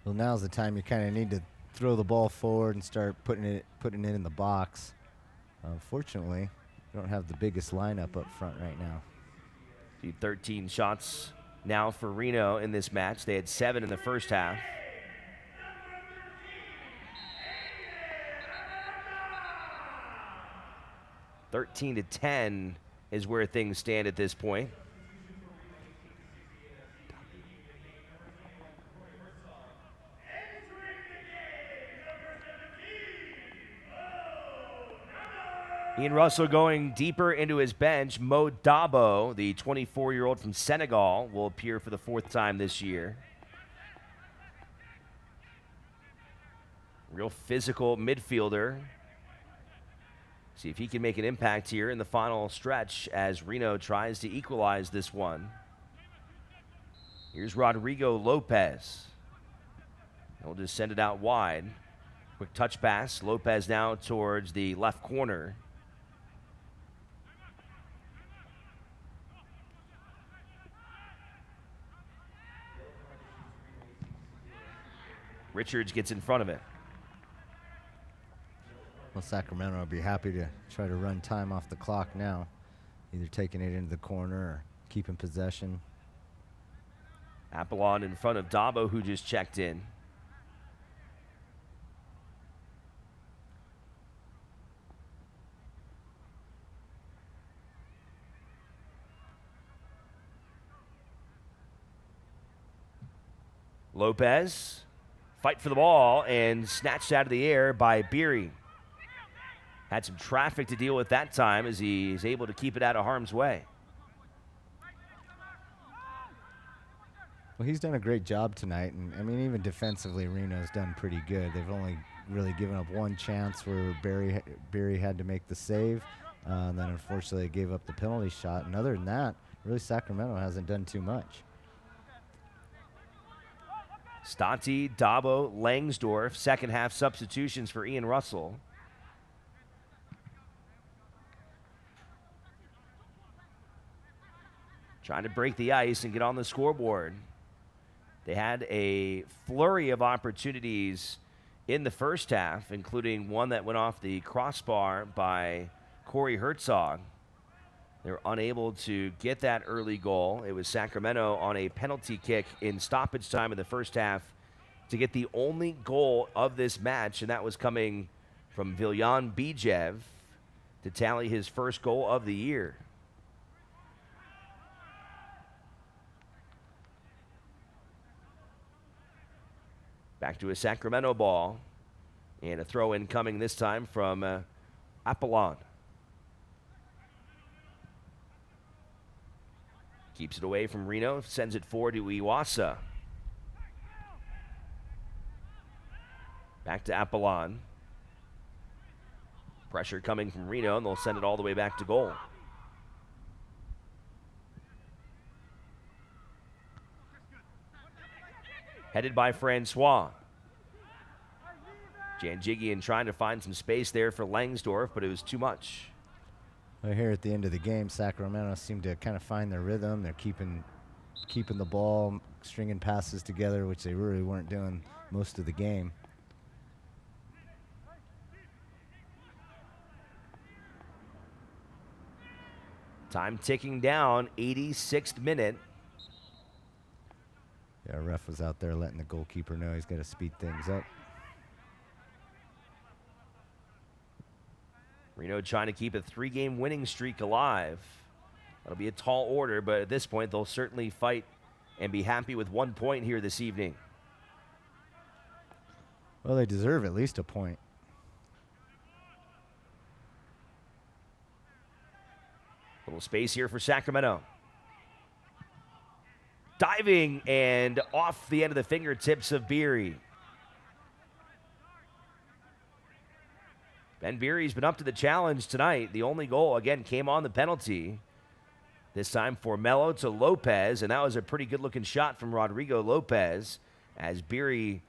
Well, now's the time you kind of need to throw the ball forward and start putting it in the box. Unfortunately, we don't have the biggest lineup up front right now. 13 shots now for Reno in this match. They had 7 in the first half. (13-10) is where things stand at this point. Ian Russell going deeper into his bench. Mo Dabo, the 24-year-old from Senegal, will appear for the 4th time this year. Real physical midfielder. See if he can make an impact here in the final stretch as Reno tries to equalize this one. Here's Rodrigo Lopez. He'll just send it out wide. Quick touch pass. Lopez now towards the left corner. Richards gets in front of it. Well, Sacramento will be happy to try to run time off the clock now, either taking it into the corner or keeping possession. Apollon in front of Dabo, who just checked in. Lopez, fight for the ball and snatched out of the air by Beery. Had some traffic to deal with that time as he's able to keep it out of harm's way. Well, he's done a great job tonight, and I mean, even defensively, Reno's done pretty good. They've only really given up one chance where Beery had to make the save, and then unfortunately gave up the penalty shot. And other than that, really Sacramento hasn't done too much. Stati, Dabo, Langsdorff, second half substitutions for Ian Russell. Trying to break the ice and get on the scoreboard. They had a flurry of opportunities in the first half, including one that went off the crossbar by Corey Herzog. They were unable to get that early goal. It was Sacramento on a penalty kick in stoppage time in the first half to get the only goal of this match, and that was coming from Viljan Bijev to tally his first goal of the year. Back to a Sacramento ball, and a throw-in coming this time from Apollon. Keeps it away from Reno, sends it forward to Iwasa. Back to Apollon. Pressure coming from Reno, and they'll send it all the way back to goal. Headed by Francois. Janjigian trying to find some space there for Langsdorff, but it was too much. Well, here at the end of the game, Sacramento seemed to kind of find their rhythm. They're keeping the ball, stringing passes together, which they really weren't doing most of the game. Time ticking down, 86th minute. Yeah, ref was out there letting the goalkeeper know he's got to speed things up. Reno trying to keep a 3-game winning streak alive. That'll be a tall order, but at this point, they'll certainly fight and be happy with 1 point here this evening. Well, they deserve at least a point. Little space here for Sacramento. Diving and off the end of the fingertips of Beery. Ben Beery's been up to the challenge tonight. The only goal, again, came on the penalty. This time for Mello to Lopez, and that was a pretty good-looking shot from Rodrigo Lopez as Beery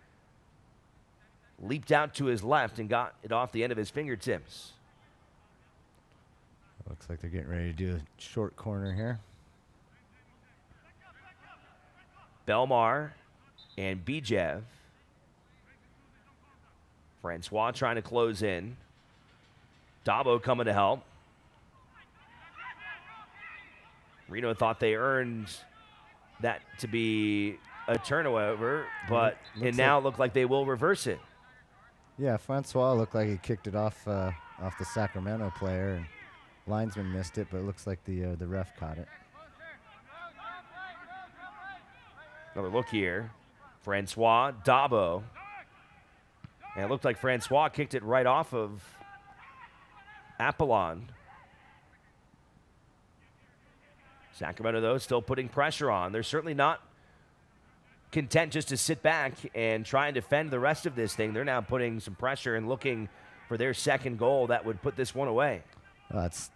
leaped out to his left and got it off the end of his fingertips. Looks like they're getting ready to do a short corner here. Belmar and Bijev. Francois trying to close in. Dabo coming to help. Reno thought they earned that to be a turnover, but it now looked like they will reverse it. Yeah, Francois looked like he kicked it off off the Sacramento player, and linesman missed it, but it looks like the ref caught it. Another look here. Francois, Dabo. And it looked like Francois kicked it right off of Apollon. Sacramento, though, still putting pressure on. They're certainly not content just to sit back and try and defend the rest of this thing. They're now putting some pressure and looking for their second goal that would put this one away. That's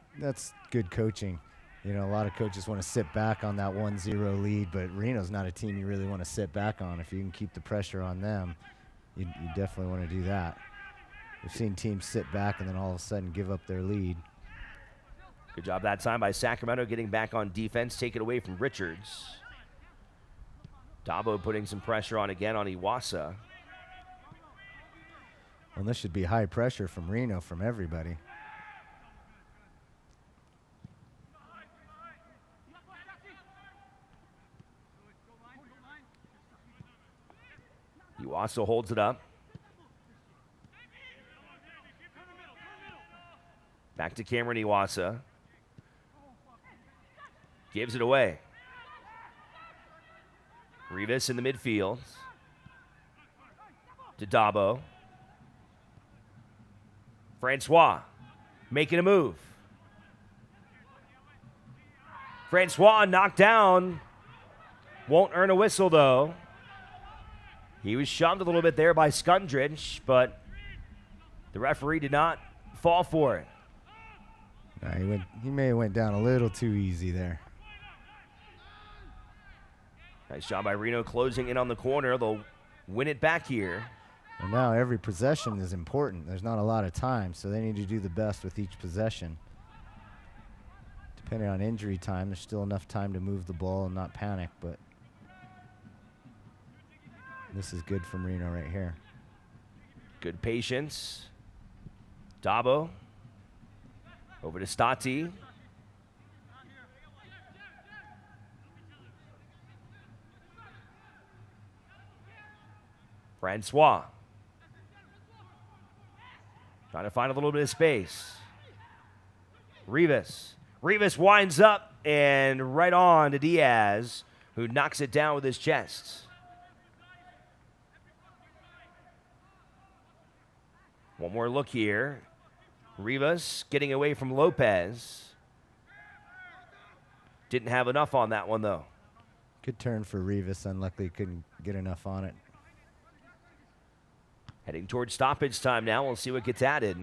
good coaching. You know, a lot of coaches want to sit back on that 1-0 lead, but Reno's not a team you really want to sit back on. If you can keep the pressure on them, you definitely want to do that. We've seen teams sit back and then all of a sudden give up their lead. Good job that time by Sacramento getting back on defense, take it away from Richards. Dabo putting some pressure on again on Iwasa. Well, this should be high pressure from Reno, from everybody. Iwasa holds it up. Back to Cameron Iwasa. Gives it away. Rivas in the midfield. To Dabo. Francois making a move. Francois knocked down. Won't earn a whistle, though. He was shoved a little bit there by Skundrich, but the referee did not fall for it. He may have went down a little too easy there. Nice job by Reno closing in on the corner. They'll win it back here. And now every possession is important. There's not a lot of time, so they need to do the best with each possession. Depending on injury time, there's still enough time to move the ball and not panic, but this is good from Reno right here. Good patience. Dabo. Over to Stati. Francois. Trying to find a little bit of space. Rivas. Rivas winds up and right on to Diaz, who knocks it down with his chest. One more look here. Rivas getting away from Lopez. Didn't have enough on that one, though. Good turn for Rivas. Unluckily, couldn't get enough on it. Heading towards stoppage time now. We'll see what gets added.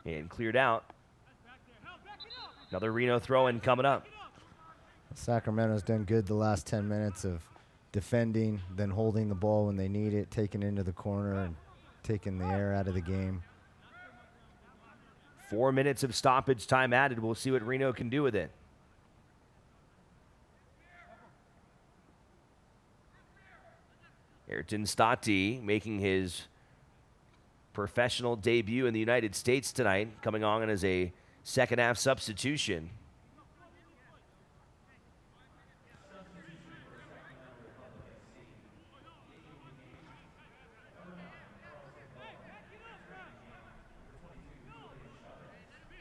And cleared out. Another Reno throw-in coming up. Sacramento's done good the last 10 minutes of defending, then holding the ball when they need it, taking it into the corner and taking the air out of the game. 4 minutes of stoppage time added. We'll see what Reno can do with it. Ayrton Stati making his professional debut in the United States tonight, coming on as a second half substitution.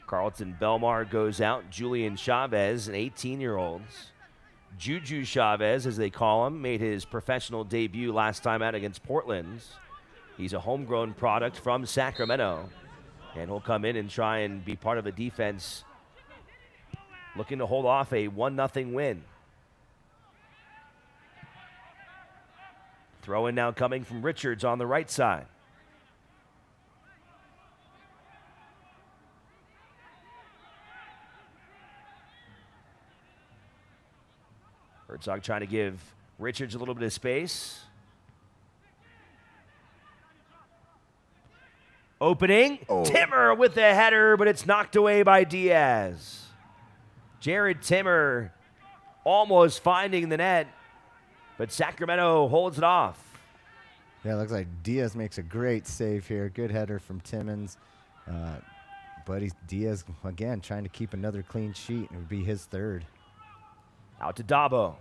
Carlton Belmar goes out. Julian Chavez, an 18-year-old. Juju Chavez, as they call him, made his professional debut last time out against Portland. He's a homegrown product from Sacramento, and he'll come in and try and be part of a defense looking to hold off a 1-0 win. Throw in now coming from Richards on the right side. Herzog trying to give Richards a little bit of space. Opening. Oh. Timmer with the header, but it's knocked away by Diaz. Jared Timmer almost finding the net, but Sacramento holds it off. Yeah, it looks like Diaz makes a great save here. Good header from Timmons. Diaz, again, trying to keep another clean sheet. It would be his third. Out to Dabo.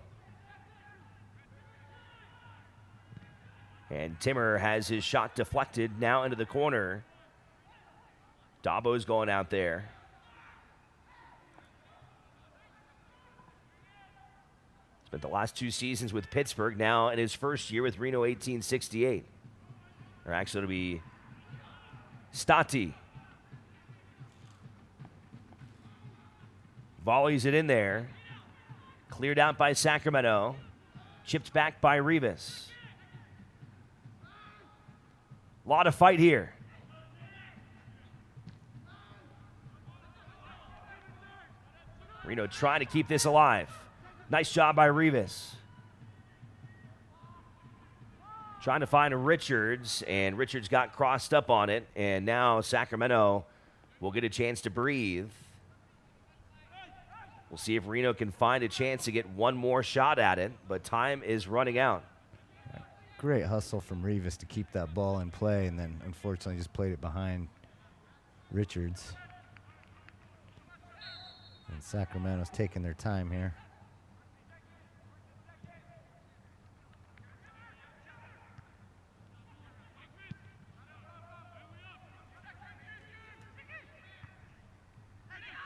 And Timmer has his shot deflected now into the corner. Dabo's going out there. Spent the last 2 seasons with Pittsburgh, now in his first year with Reno 1868. Or actually, it'll be Stati. Volleys it in there. Cleared out by Sacramento. Chipped back by Rivas. A lot of fight here. Reno trying to keep this alive. Nice job by Rivas. Trying to find Richards, and Richards got crossed up on it, and now Sacramento will get a chance to breathe. We'll see if Reno can find a chance to get one more shot at it, but time is running out. Great hustle from Rivas to keep that ball in play, and then unfortunately just played it behind Richards. And Sacramento's taking their time here.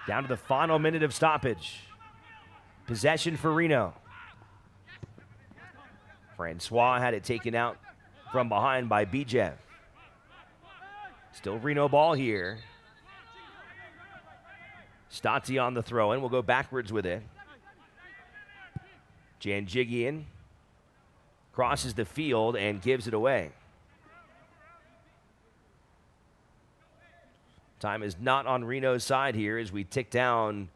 Down to the final minute of stoppage. Possession for Reno. Francois had it taken out from behind by Bijev. Still Reno ball here. Stati on the throw in. We'll go backwards with it. Janjigian crosses the field and gives it away. Time is not on Reno's side here as we tick down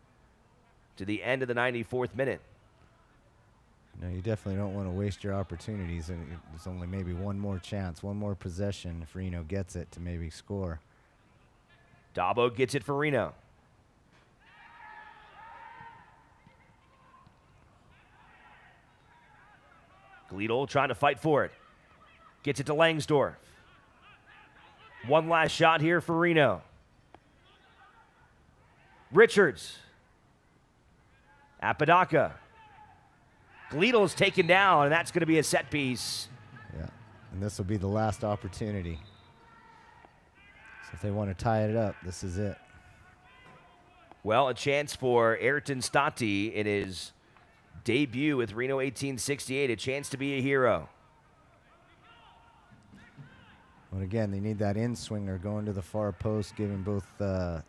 to the end of the 94th minute. No, you definitely don't want to waste your opportunities. And there's only maybe one more chance, one more possession if Reno gets it to maybe score. Dabo gets it for Reno. Gleedle trying to fight for it. Gets it to Langsdorff. One last shot here for Reno. Richards. Apodaca. Gleedle's taken down, and that's going to be a set piece. Yeah, and this will be the last opportunity. So if they want to tie it up, this is it. Well, a chance for Ayrton Stati in his debut with Reno 1868, a chance to be a hero. But again, they need that in-swinger going to the far post, giving both the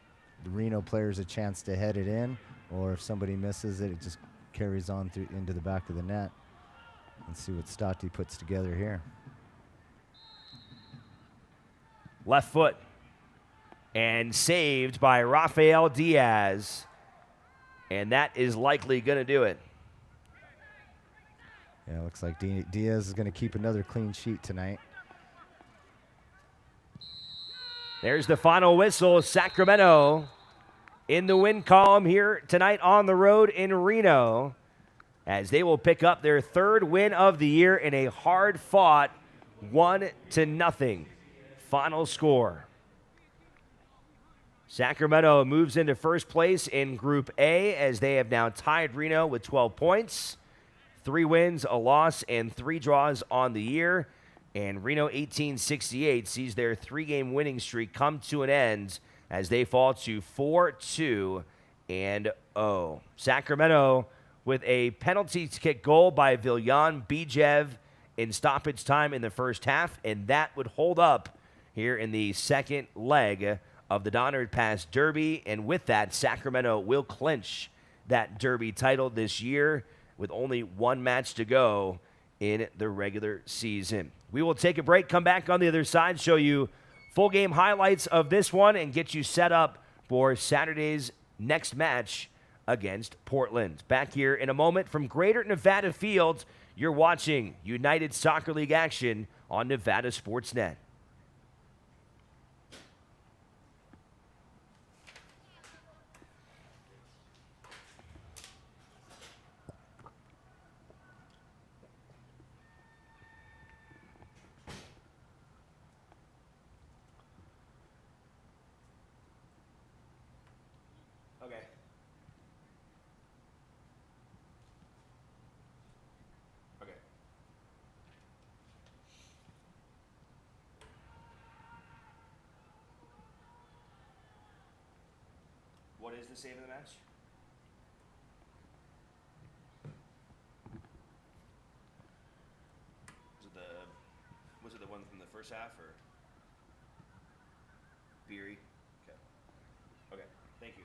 Reno players a chance to head it in, or if somebody misses it, it just carries on through into the back of the net. Let's see what Stati puts together here. Left foot. And saved by Rafael Diaz. And that is likely going to do it. Yeah, looks like Diaz is going to keep another clean sheet tonight. There's the final whistle. Sacramento in the win column here tonight on the road in Reno, as they will pick up their third win of the year in a hard-fought 1-0 final score. Sacramento moves into first place in Group A as they have now tied Reno with 12 points. 3 wins, a loss, and 3 draws on the year. And Reno 1868 sees their 3-game winning streak come to an end as they fall to 4-2-0. Sacramento with a penalty kick goal by Viljan Bijev in stoppage time in the first half, and that would hold up here in the second leg of the Donner Pass Derby. And with that, Sacramento will clinch that Derby title this year with only 1 match to go in the regular season. We will take a break, come back on the other side, show you full game highlights of this one, and get you set up for Saturday's next match against Portland. Back here in a moment from Greater Nevada Field, you're watching United Soccer League action on Nevada Sportsnet. What is the save of the match? Was it the one from the first half or Beery? Okay. Okay. Thank you.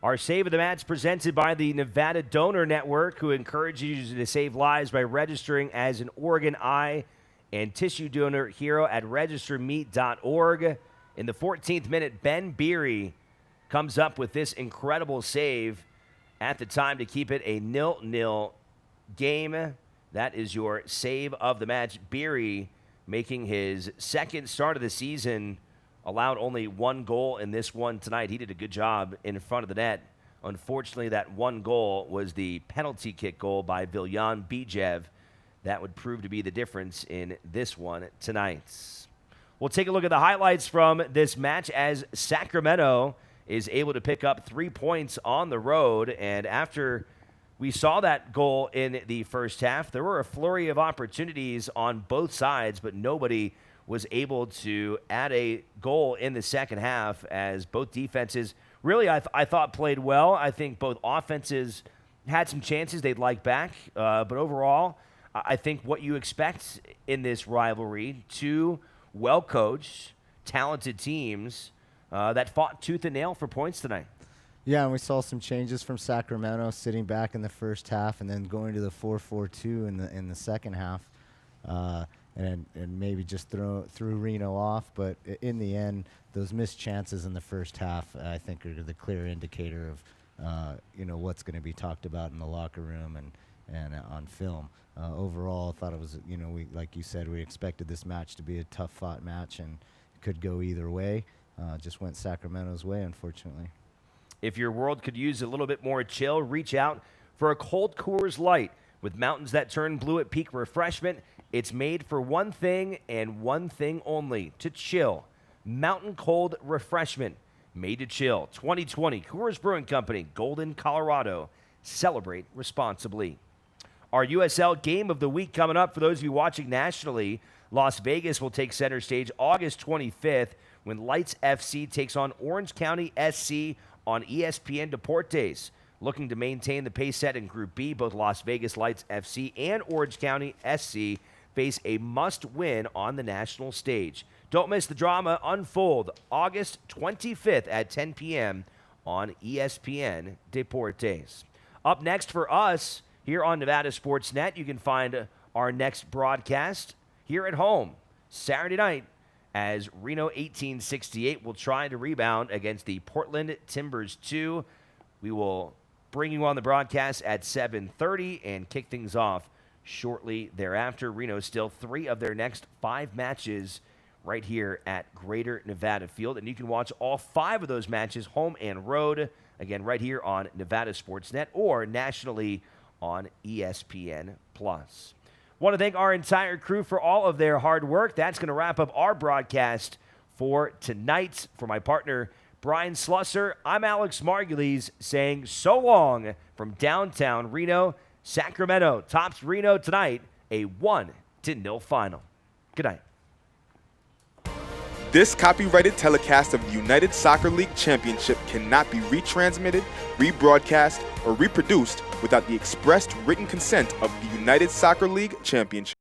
Our Save of the Match presented by the Nevada Donor Network, who encourages you to save lives by registering as an organ, eye, and tissue donor hero at registermeet.org. In the 14th minute, Ben Beery comes up with this incredible save at the time to keep it a 0-0 game. That is your Save of the Match. Beery making his second start of the season, allowed only one goal in this one tonight. He did a good job in front of the net. Unfortunately, that one goal was the penalty kick goal by Viljan Bijev. That would prove to be the difference in this one tonight. We'll take a look at the highlights from this match as Sacramento is able to pick up 3 points on the road. And after we saw that goal in the first half, there were a flurry of opportunities on both sides, but nobody was able to add a goal in the second half, as both defenses really, I thought, played well. I think both offenses had some chances they'd like back. But overall, I think what you expect in this rivalry, two well-coached, talented teams that fought tooth and nail for points tonight. Yeah, and we saw some changes from Sacramento, sitting back in the first half and then going to the 4-4-2 in the second half. And maybe just threw Reno off. But in the end, those missed chances in the first half, I think, are the clear indicator of what's going to be talked about in the locker room and on film. Overall, I thought it was, like you said, we expected this match to be a tough-fought match, and it could go either way. Just went Sacramento's way, unfortunately. If your world could use a little bit more chill, reach out for a cold Coors Light. With mountains that turn blue at Peak Refreshment, it's made for one thing and one thing only, to chill. Mountain Cold Refreshment, made to chill. 2020 Coors Brewing Company, Golden, Colorado. Celebrate responsibly. Our USL Game of the Week coming up for those of you watching nationally. Las Vegas will take center stage August 25th when Lights FC takes on Orange County SC on ESPN Deportes. Looking to maintain the pace set in Group B, both Las Vegas Lights FC and Orange County SC face a must-win on the national stage. Don't miss the drama unfold August 25th at 10 p.m. on ESPN Deportes. Up next for us here on Nevada Sports Net, you can find our next broadcast here at home Saturday night as Reno 1868 will try to rebound against the Portland Timbers 2. We will bring you on the broadcast at 7:30 and kick things off shortly thereafter. Reno still 3 of their next 5 matches right here at Greater Nevada Field. And you can watch all 5 of those matches, home and road, again, right here on Nevada Sports Net or nationally on ESPN+. Want to thank our entire crew for all of their hard work. That's going to wrap up our broadcast for tonight. For my partner, Brian Slusser, I'm Alex Margulies saying so long from downtown Reno. Sacramento tops Reno tonight, a 1-0 final. Good night. This copyrighted telecast of the United Soccer League Championship cannot be retransmitted, rebroadcast, or reproduced without the expressed written consent of the United Soccer League Championship.